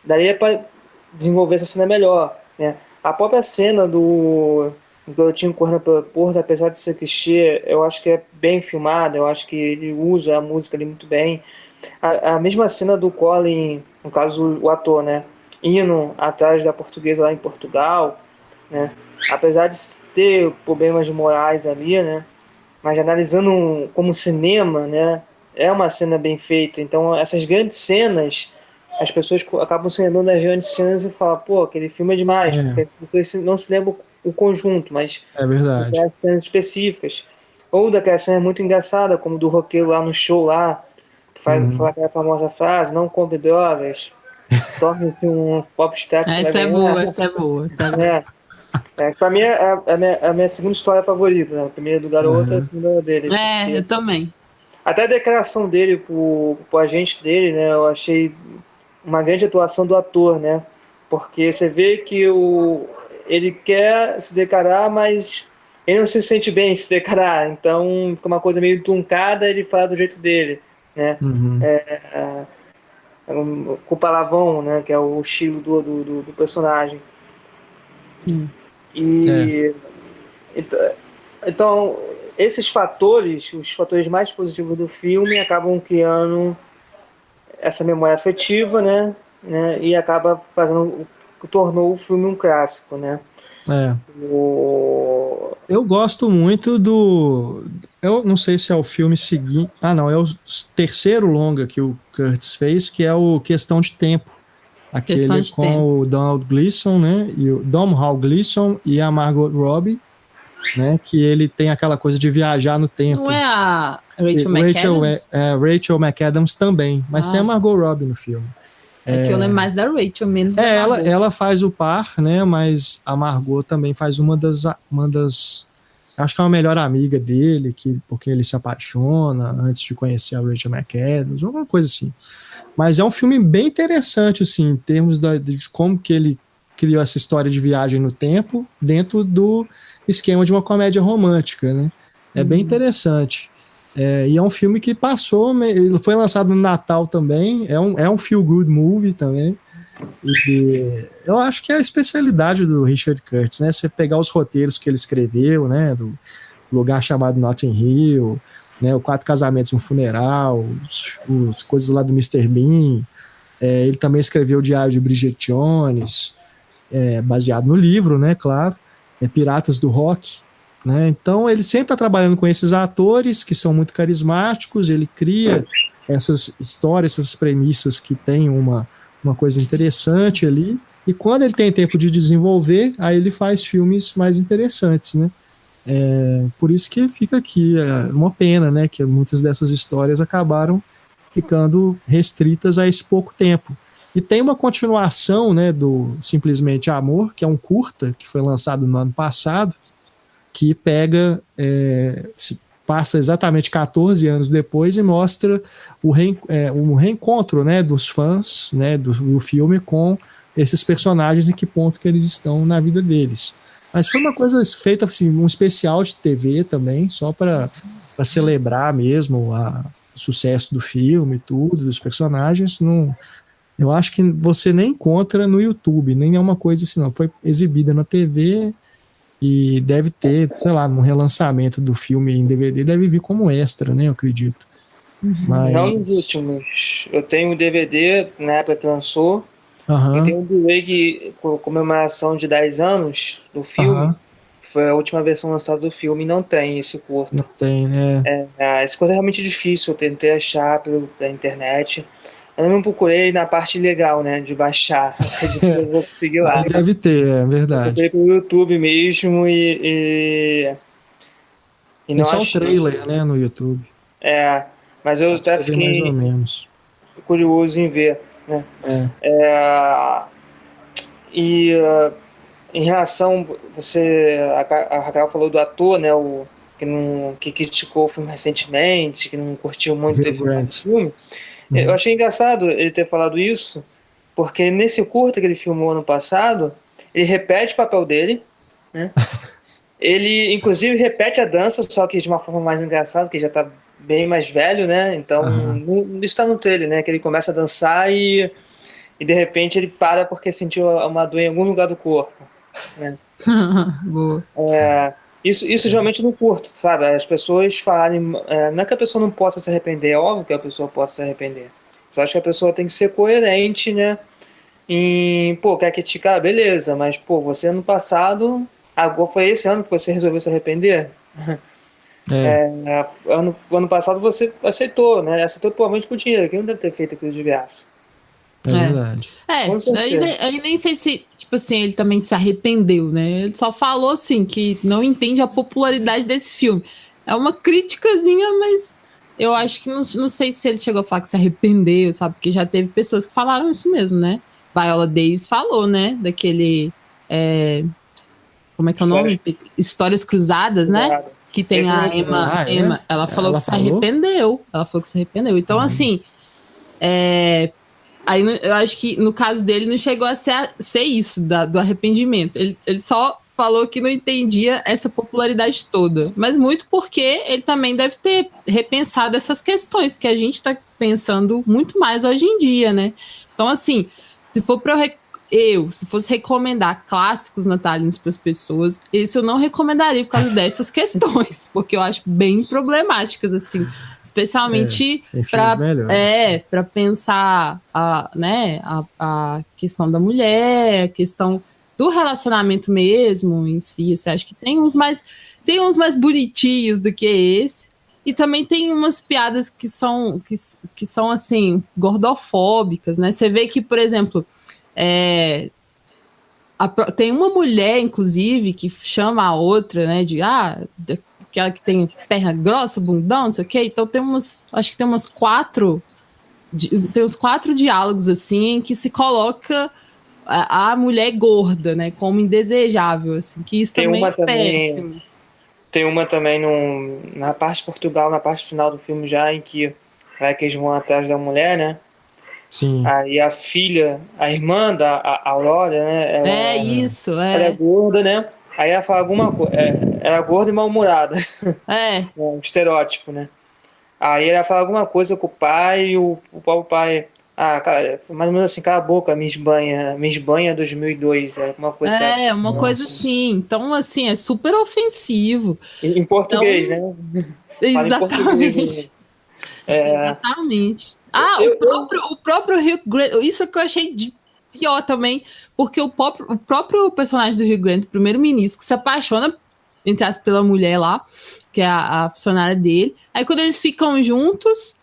daria para desenvolver essa cena melhor, né? A própria cena do garotinho correndo pelo porto, apesar de ser clichê, eu acho que é bem filmada, eu acho que ele usa a música ali muito bem. A mesma cena do Colin, no caso o ator, né, indo atrás da portuguesa lá em Portugal, né, apesar de ter problemas morais ali, né, mas analisando como cinema, né, é uma cena bem feita. Então essas grandes cenas, as pessoas acabam se lembrando das grandes cenas e falam, pô, aquele filme é demais, porque as pessoas não se lembram o conjunto, mas é verdade. daquelas cenas específicas. Ou daquela cena muito engraçada, como do roqueiro lá no show lá, que fala aquela famosa frase, não compre drogas, torne-se um popstar. Essa é boa. Pra mim é a minha segunda história favorita, né? A primeira do garoto, a segunda dele. Eu também. Até a declaração dele pro agente dele, né? Eu achei uma grande atuação do ator, né? Porque você vê que ele quer se declarar, mas ele não se sente bem em se declarar. Então fica uma coisa meio truncada, ele fala do jeito dele, né? Com o palavrão, né? Que é o estilo do personagem. Então, esses fatores, os fatores mais positivos do filme, acabam criando essa memória afetiva, né? E acaba tornou o filme um clássico, né? Eu gosto muito eu não sei se é o filme seguinte. Não, é o terceiro longa que o Curtis fez, que é o Questão de Tempo. Aquele com o Donald Gleeson, né? E o Domhnall Gleeson e a Margot Robbie, né? Que ele tem aquela coisa de viajar no tempo. Não é a Rachel McAdams? Rachel McAdams também, mas tem a Margot Robbie no filme. Que eu lembro mais da Rachel, menos da Margot. Ela faz o par, né? Mas a Margot também faz uma das acho que é uma melhor amiga dele, porque ele se apaixona antes de conhecer a Rachel McAdams, alguma coisa assim. Mas é um filme bem interessante, assim, em termos de como que ele criou essa história de viagem no tempo dentro do esquema de uma comédia romântica, né? É bem interessante. E é um filme que passou, ele foi lançado no Natal também, é um feel-good movie também, E eu acho que é a especialidade do Richard Curtis, né? Você pegar os roteiros que ele escreveu, né? Do Lugar Chamado Notting Hill, né? O Quatro Casamentos e um Funeral, os coisas lá do Mr. Bean. Ele também escreveu o Diário de Bridget Jones, baseado no livro, né? Claro. Piratas do Rock, né? Então ele sempre está trabalhando com esses atores que são muito carismáticos, ele cria essas histórias, essas premissas que tem uma coisa interessante ali, e quando ele tem tempo de desenvolver, aí ele faz filmes mais interessantes, né? Por isso que fica aqui uma pena, né? Que muitas dessas histórias acabaram ficando restritas a esse pouco tempo. E tem uma continuação, né, do Simplesmente Amor, que é um curta que foi lançado no ano passado, que passa exatamente 14 anos depois e mostra o reencontro, né, dos fãs, né, do filme com esses personagens, em que ponto que eles estão na vida deles. Mas foi uma coisa feita, assim, um especial de TV também, só para celebrar mesmo o sucesso do filme e tudo, dos personagens. Eu acho que você nem encontra no YouTube, nem é uma coisa assim, não. Foi exibida na TV e deve ter, sei lá, no relançamento do filme em DVD, deve vir como extra, né? Eu acredito. Mas... Não nos últimos. Eu tenho o DVD na época que lançou. Uhum. E tem um Blu-ray com comemoração de 10 anos do filme. Que foi a última versão lançada do filme, e não tem esse curto. Não tem, né? Essa coisa é realmente difícil. Eu tentei achar pela internet. Eu não procurei na parte legal, né, de baixar. Acredito que eu vou conseguir lá. Deve ter, é verdade. Eu procurei pelo YouTube mesmo e tem não só achei. o trailer, né, no YouTube. Mas eu até fiquei mais ou menos curioso em ver, né? Em relação, a Raquel falou do ator, né, que criticou o filme recentemente, que não curtiu muito o filme. Eu achei engraçado ele ter falado isso, porque nesse curta que ele filmou ano passado, ele repete o papel dele, né? Ele, inclusive, repete a dança, só que de uma forma mais engraçada, que ele já tá bem mais velho, né? Então, isso tá no trailer, né? Que ele começa a dançar e de repente ele para porque sentiu uma dor em algum lugar do corpo, né? Boa. Isso geralmente não curto, sabe? As pessoas falarem... não é que a pessoa não possa se arrepender, é óbvio que a pessoa possa se arrepender. Só acho que a pessoa tem que ser coerente, né? Quer criticar? Beleza, mas, você ano passado... Agora foi esse ano que você resolveu se arrepender? Ano passado você aceitou, né? Aceitou provavelmente com dinheiro, que não deve ter feito aquilo de graça. É verdade. Aí nem sei se, tipo assim, ele também se arrependeu, né? Ele só falou, assim, que não entende a popularidade desse filme. É uma criticazinha, mas eu acho que não sei se ele chegou a falar que se arrependeu, sabe? Porque já teve pessoas que falaram isso mesmo, né? Viola Davis falou, né? Daquele... como é que é o nome? Histórias Cruzadas, né? Que tem a Emma. Ela falou que se arrependeu. Ela falou que se arrependeu. Então, assim... Aí eu acho que no caso dele não chegou a ser isso, do arrependimento. Ele só falou que não entendia essa popularidade toda. Mas muito porque ele também deve ter repensado essas questões que a gente está pensando muito mais hoje em dia, né? Então, assim, se for para se fosse recomendar clássicos natalinos para as pessoas, esse eu não recomendaria por causa dessas questões, porque eu acho bem problemáticas, assim, especialmente para pensar a questão da mulher, a questão do relacionamento mesmo em si. Você acha que tem uns mais bonitinhos do que esse, e também tem umas piadas que são assim, gordofóbicas, né? Você vê que, por exemplo, tem uma mulher, inclusive, que chama a outra, né, aquela que tem perna grossa, bundão, não sei o quê. Então acho que tem uns 4 diálogos, assim, em que se coloca a mulher gorda, né, como indesejável, assim, que isso também é péssimo. Tem uma também na parte de Portugal, na parte final do filme já, em que eles vão atrás da mulher, né? Sim. Aí a filha, a irmã da Aurora, né? Ela é gorda, né? Aí ela fala alguma coisa. Ela é gorda e mal-humorada. Um estereótipo, né? Aí ela fala alguma coisa com o pai e o próprio pai Ah, cara, foi mais ou menos assim, cala a boca, me esbanha 2002, é uma coisa que É, uma coisa Nossa. assim. Então, assim, é super ofensivo. em português, Então, né? Fala em português. exatamente. É, Exatamente. Ah, eu o próprio Hugh Grant, isso que eu achei de pior também, porque o próprio personagem do Hugh Grant, o primeiro-ministro, que se apaixona, entre aspas, pela mulher lá, que é a funcionária dele. Aí quando eles ficam juntos,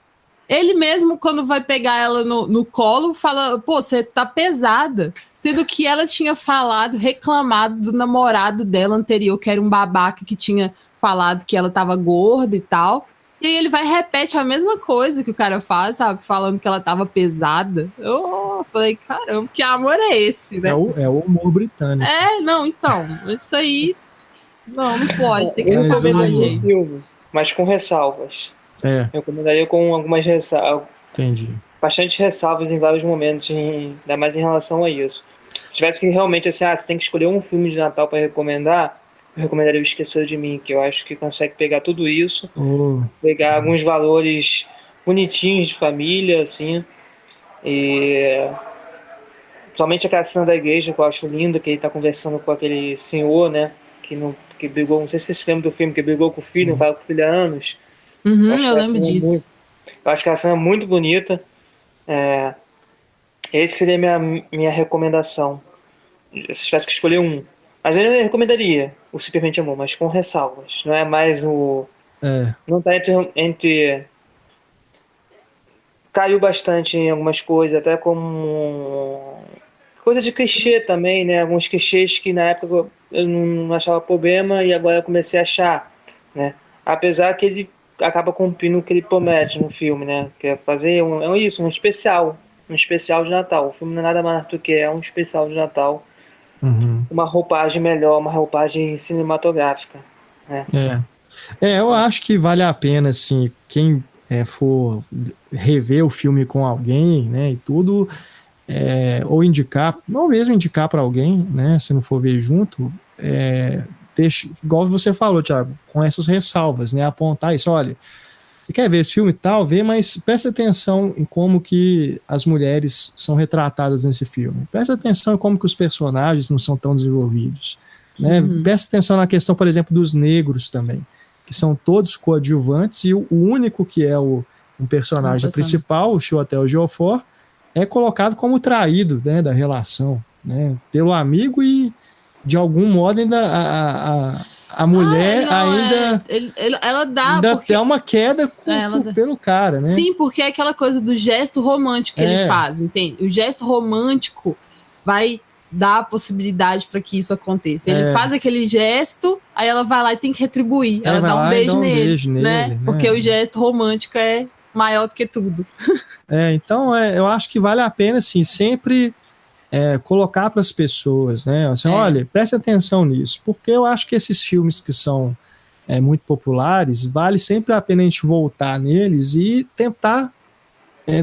ele mesmo, quando vai pegar ela no colo, fala, pô, você tá pesada. Sendo que ela tinha falado, reclamado do namorado dela anterior, que era um babaca que tinha falado que ela tava gorda e tal. E aí ele vai e repete a mesma coisa que o cara faz, sabe? Falando que ela tava pesada. Eu falei, caramba, que amor é esse, né? É o humor britânico. É, não, então, isso aí, não pode, tem que eu Mas recomendar, recomendaria o gente. filme, mas com ressalvas. É, Eu recomendaria com algumas ressalvas, entendi. bastante ressalvas em vários momentos, ainda mais em relação a isso. Se tivesse que realmente, assim, você tem que escolher um filme de Natal para recomendar, eu recomendaria O Esqueceram de Mim, que eu acho que consegue pegar tudo isso, Oh, pegar alguns valores bonitinhos de família, assim, e somente aquela cena da igreja que eu acho linda, que ele tá conversando com aquele senhor, né, que brigou, não sei se você se lembra do filme, que brigou com o filho, não sim. fala com o filho há anos. Eu Uhum, acho eu que a lembro cena é disso. muito, eu acho que a cena é muito bonita. É, esse seria minha recomendação. Se tivesse que escolher um. Mas eu recomendaria o Simplesmente Amor, mas com ressalvas. Não é mais o. É, Não tá entre. Caiu bastante em algumas coisas, até como. Coisa de clichê também, né? Alguns clichês que na época eu não achava problema e agora eu comecei a achar, né? Apesar que ele acaba cumprindo o que ele promete no filme, né? Que é fazer um especial. Um especial de Natal. O filme não é nada mais do que um especial de Natal, uhum, uma roupagem melhor, uma roupagem cinematográfica, né? é. Eu acho que vale a pena, assim, quem for rever o filme com alguém, né, e tudo, ou indicar, ou mesmo indicar para alguém, né, se não for ver junto, deixa, igual você falou, Thiago, com essas ressalvas, né, apontar isso, olha, você quer ver esse filme e tal, vê, mas presta atenção em como que as mulheres são retratadas nesse filme. Presta atenção em como que os personagens não são tão desenvolvidos. Né? Uhum. Presta atenção na questão, por exemplo, dos negros também, que são todos coadjuvantes, e o único que é um Não, personagem passando. principal, o Chiwetel Ejiofor, é colocado como traído, né, da relação, né, pelo amigo, e de algum modo ainda a mulher Não, ainda ela dá, ainda tem porque. uma queda Ela dá. pelo cara, né? Sim, porque é aquela coisa do gesto romântico que ele É, faz, entende? O gesto romântico vai dar a possibilidade para que isso aconteça. Ele faz aquele gesto, aí ela vai lá e tem que retribuir. Ela vai dá um lá e beijo dá um nele, beijo né? nele, Porque o né? gesto romântico é maior do que tudo. Então eu acho que vale a pena, assim, sempre colocar para as pessoas, né? Assim, É. olha, preste atenção nisso, porque eu acho que esses filmes que são muito populares, vale sempre a pena a gente voltar neles e tentar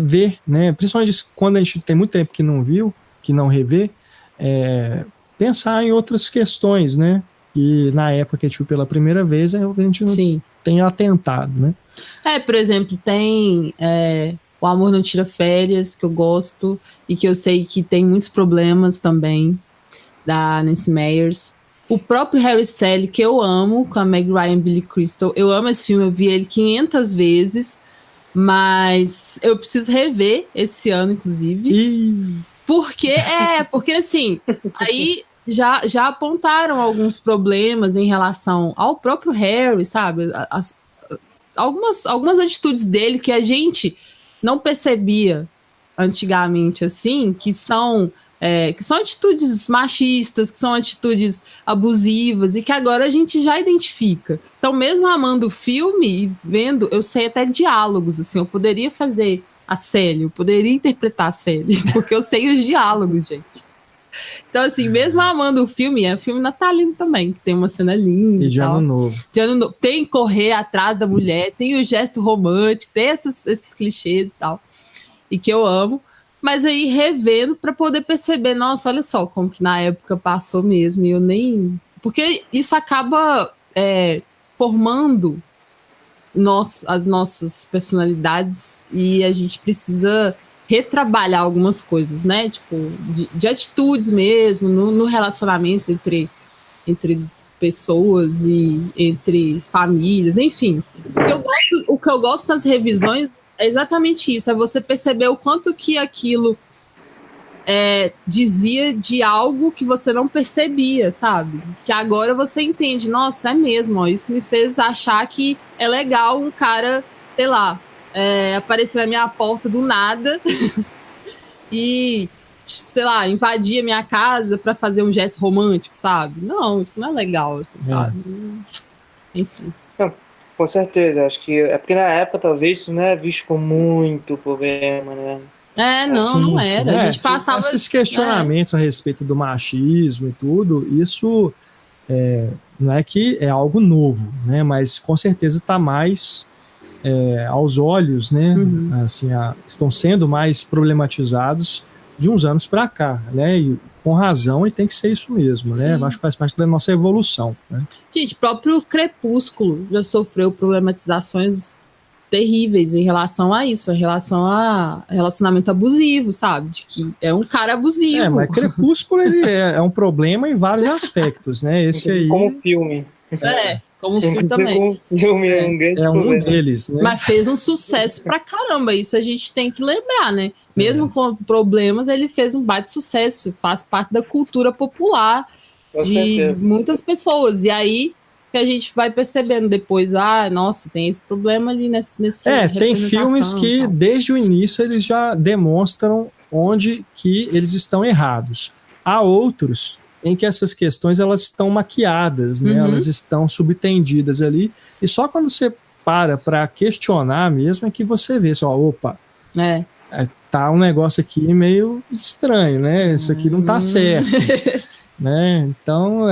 ver, né? Principalmente quando a gente tem muito tempo que não viu, que não revê, pensar em outras questões, né? E na época que a gente viu pela primeira vez, a gente não Sim. tem atentado, né? Por exemplo, tem O Amor Não Tira Férias, que eu gosto, e que eu sei que tem muitos problemas também, da Nancy Meyers. O próprio Harry Sally, que eu amo, com a Meg Ryan e Billy Crystal. Eu amo esse filme, eu vi ele 500 vezes, mas eu preciso rever esse ano, inclusive. E Porque assim, aí já apontaram alguns problemas em relação ao próprio Harry, sabe? Algumas atitudes dele que a gente não percebia antigamente, assim, que são atitudes machistas, que são atitudes abusivas e que agora a gente já identifica. Então, mesmo amando o filme e vendo, eu sei até diálogos, assim, eu poderia fazer a Sally, eu poderia interpretar a Sally, porque eu sei os diálogos, gente. Então, assim, mesmo amando o filme, é um filme natalino também, que tem uma cena linda de tal. Ano Novo. De ano novo. Tem correr atrás da mulher, tem o gesto romântico, tem esses clichês e tal, e que eu amo. Mas aí, revendo, para poder perceber, nossa, olha só como que na época passou mesmo, e eu nem... Porque isso acaba formando as nossas personalidades, e a gente precisa retrabalhar algumas coisas, né? Tipo, de atitudes mesmo, no relacionamento entre pessoas e entre famílias, enfim. O que eu gosto nas revisões é exatamente isso, é você perceber o quanto que aquilo dizia de algo que você não percebia, sabe? Que agora você entende, nossa, é mesmo, ó, isso me fez achar que é legal um cara, sei lá, aparecer na minha porta do nada e, sei lá, invadir a minha casa para fazer um gesto romântico, sabe? Não, isso não é legal, assim, sabe? Enfim. Não, com certeza, acho que é porque na época talvez isso não é visto com muito problema, né? Não era. A gente passava... Esses questionamentos a respeito do machismo e tudo, isso não é que é algo novo, né? Mas com certeza está mais aos olhos, né? Assim, estão sendo mais problematizados de uns anos para cá, né? E com razão, e tem que ser isso mesmo, né? Acho que faz parte da nossa evolução, né? Gente, próprio Crepúsculo já sofreu problematizações terríveis em relação a isso, em relação a relacionamento abusivo, sabe? De que é um cara abusivo. Mas Crepúsculo ele é um problema em vários aspectos, né? Esse aí... Como filme. Como filme também. Como filme é um deles, né? Mas fez um sucesso pra caramba, isso a gente tem que lembrar, né? Mesmo com problemas, ele fez um baita sucesso, faz parte da cultura popular de muitas pessoas. E aí que a gente vai percebendo depois, nossa, tem esse problema ali nesse tem filmes que desde o início eles já demonstram onde que eles estão errados. Há outros em que essas questões elas estão maquiadas, né? Elas estão subtendidas ali, e só quando você para questionar mesmo é que você vê, opa, tá um negócio aqui meio estranho, né? Isso aqui não tá certo. Né? Então,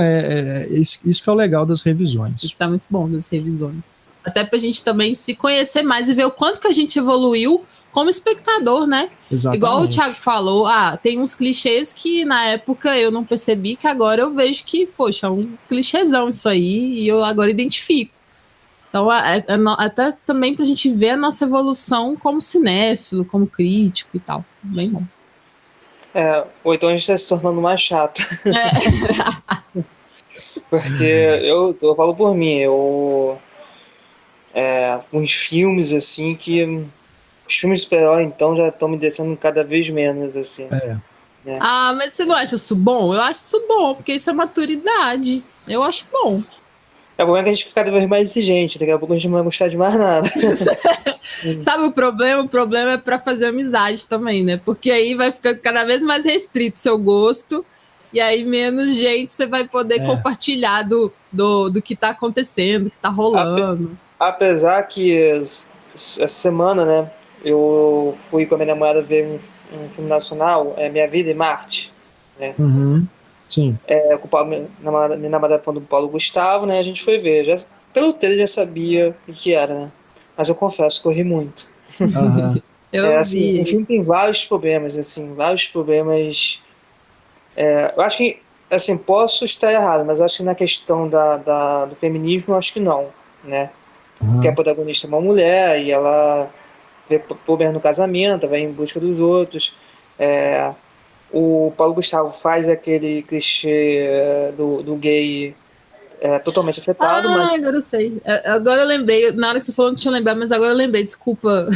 isso que é o legal das revisões. Isso é muito bom das revisões. Até pra gente também se conhecer mais e ver o quanto que a gente evoluiu como espectador, né? Exatamente. Igual o Thiago falou, tem uns clichês que na época eu não percebi, que agora eu vejo que, poxa, é um clichêzão isso aí, e eu agora identifico. Então, até também pra gente ver a nossa evolução como cinéfilo, como crítico e tal. Bem bom. Ou então a gente está se tornando mais chato. Porque eu falo por mim, uns filmes assim que os filmes de super-herói então já estão me descendo cada vez menos assim. Né? Mas você não acha isso bom? Eu acho isso bom, porque isso é maturidade. Eu acho bom. É bom que a gente fica cada vez mais exigente, daqui a pouco a gente não vai gostar de mais nada. Sabe o problema? O problema é pra fazer amizade também, né? Porque aí vai ficando cada vez mais restrito o seu gosto, e aí menos gente você vai poder compartilhar do que tá acontecendo, do que tá rolando. Apesar que essa semana, né, eu fui com a minha namorada ver um filme nacional, Minha Vida em Marte, né? Sim. Com minha namorada falando do Paulo Gustavo, né? A gente foi ver. Pelo trailer já sabia o que era, né? Mas eu confesso que eu ri muito. Vi. O filme tem vários problemas, assim, eu acho que, assim, posso estar errado, mas eu acho que na questão do feminismo, eu acho que não, né? Porque a protagonista é uma mulher e ela vê problema no casamento, vai em busca dos outros. O Paulo Gustavo faz aquele clichê do gay totalmente afetado. Mas... agora eu sei. Agora eu lembrei. Na hora que você falou, não tinha lembrado, mas agora eu lembrei, desculpa.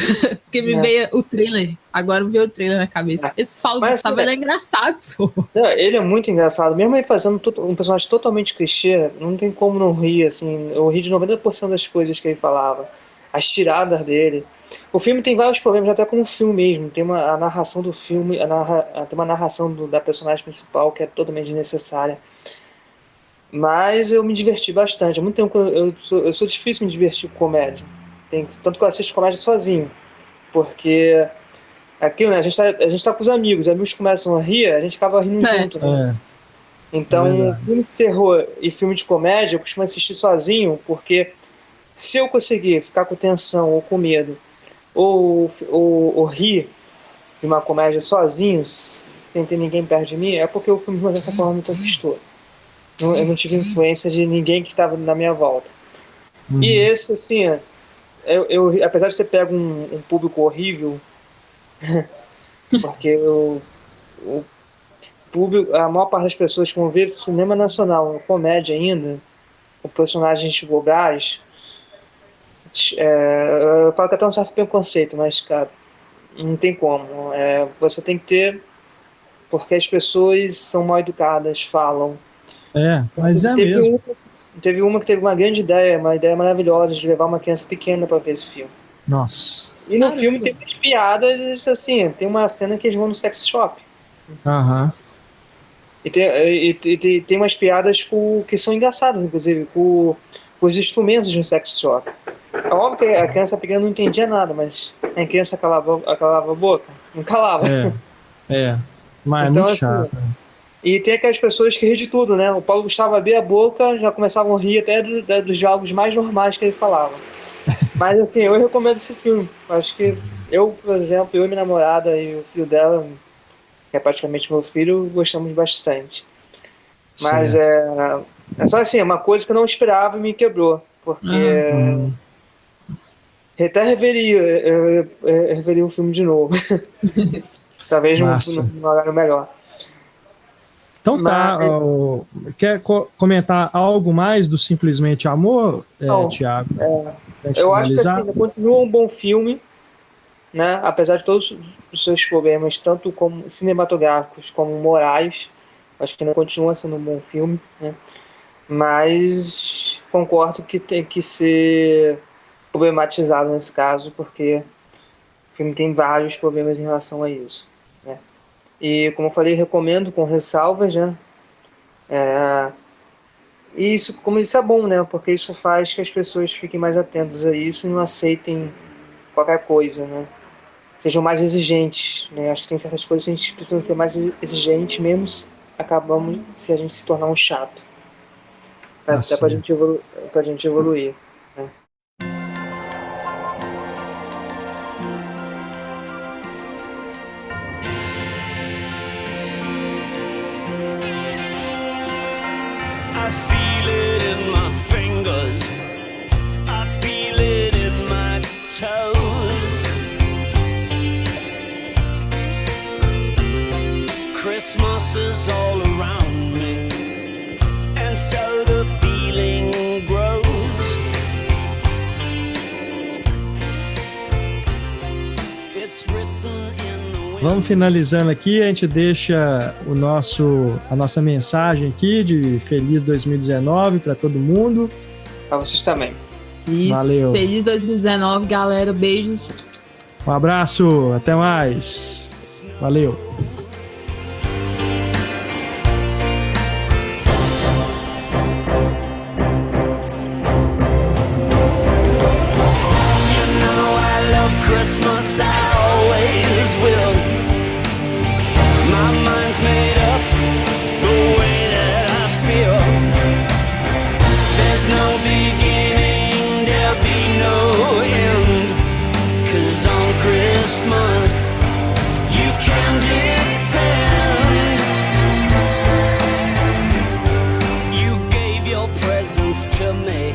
Porque me veio o trailer. Agora me veio o trailer na cabeça. Esse Paulo Gustavo, ele é engraçado, ele é muito engraçado. Mesmo ele fazendo um personagem totalmente clichê, não tem como não rir, assim. Eu ri de 90% das coisas que ele falava. As tiradas dele. O filme tem vários problemas, até como o filme mesmo. Tem a narração do filme, tem uma narração da personagem principal que é totalmente desnecessária. Mas eu me diverti bastante. Há muito tempo eu sou difícil me divertir com comédia. Tanto que eu assisto comédia sozinho. Porque aquilo, né? A gente tá com os amigos começam a rir, a gente acaba rindo junto, né? Então, filme de terror e filme de comédia eu costumo assistir sozinho, porque se eu conseguir ficar com tensão ou com medo, ou rir de uma comédia sozinho, sem ter ninguém perto de mim, é porque o filme de certa forma me conquistou. Eu não tive influência de ninguém que estava na minha volta. E esse, assim, apesar de você pegar um público horrível, Porque o público, a maior parte das pessoas que vão ver cinema nacional, comédia ainda, com personagens de Brás, eu falo que até um certo preconceito, mas, cara, não tem como. Você tem que ter, porque as pessoas são mal educadas, falam. Mas mesmo. Teve uma que teve uma grande ideia, uma ideia maravilhosa de levar uma criança pequena para ver esse filme. Nossa. E no filme tem umas piadas, assim, tem uma cena que eles vão no sex shop. Aham. E tem umas piadas que são engraçadas, inclusive, com os instrumentos de um sex shop. É óbvio que a criança pequena não entendia nada, mas a criança calava a boca? Não calava. Mas então, é muito assim, chato. E tem aquelas pessoas que riem de tudo, né? O Paulo Gustavo abria a boca, já começavam a rir até dos diálogos mais normais que ele falava. Mas, assim, eu recomendo esse filme. Acho que eu, por exemplo, eu e minha namorada e o filho dela, que é praticamente meu filho, gostamos bastante. Mas é só assim, uma coisa que eu não esperava e me quebrou. Porque até reveria o filme de novo. Talvez num horário melhor. Então tá, quer comentar algo mais do Simplesmente Amor, Thiago? Eu acho que assim, continua um bom filme, né? Apesar de todos os seus problemas, tanto como cinematográficos como morais, acho que ainda continua sendo um bom filme, né? Mas concordo que tem que ser problematizado nesse caso, porque o filme tem vários problemas em relação a isso, né? E como eu falei, recomendo com ressalvas, né? E como isso é bom, né? Porque isso faz que as pessoas fiquem mais atentas a isso e não aceitem qualquer coisa, né? Sejam mais exigentes, né? Acho que tem certas coisas que a gente precisa ser mais exigente, mesmo acabamos se a gente se tornar um chato. Até pra gente evoluir, né? Christmas is all around me, and so the feeling grows. It's written in the wind. Vamos finalizando aqui, a gente deixa a nossa mensagem aqui de feliz 2019 para todo mundo. Para vocês também. Isso. Valeu. Feliz 2019, galera. Beijos. Um abraço, até mais. Valeu. Christmas, I always will. My mind's made up the way that I feel. There's no beginning, there'll be no end. 'Cause on Christmas, you can depend. You gave your presents to me.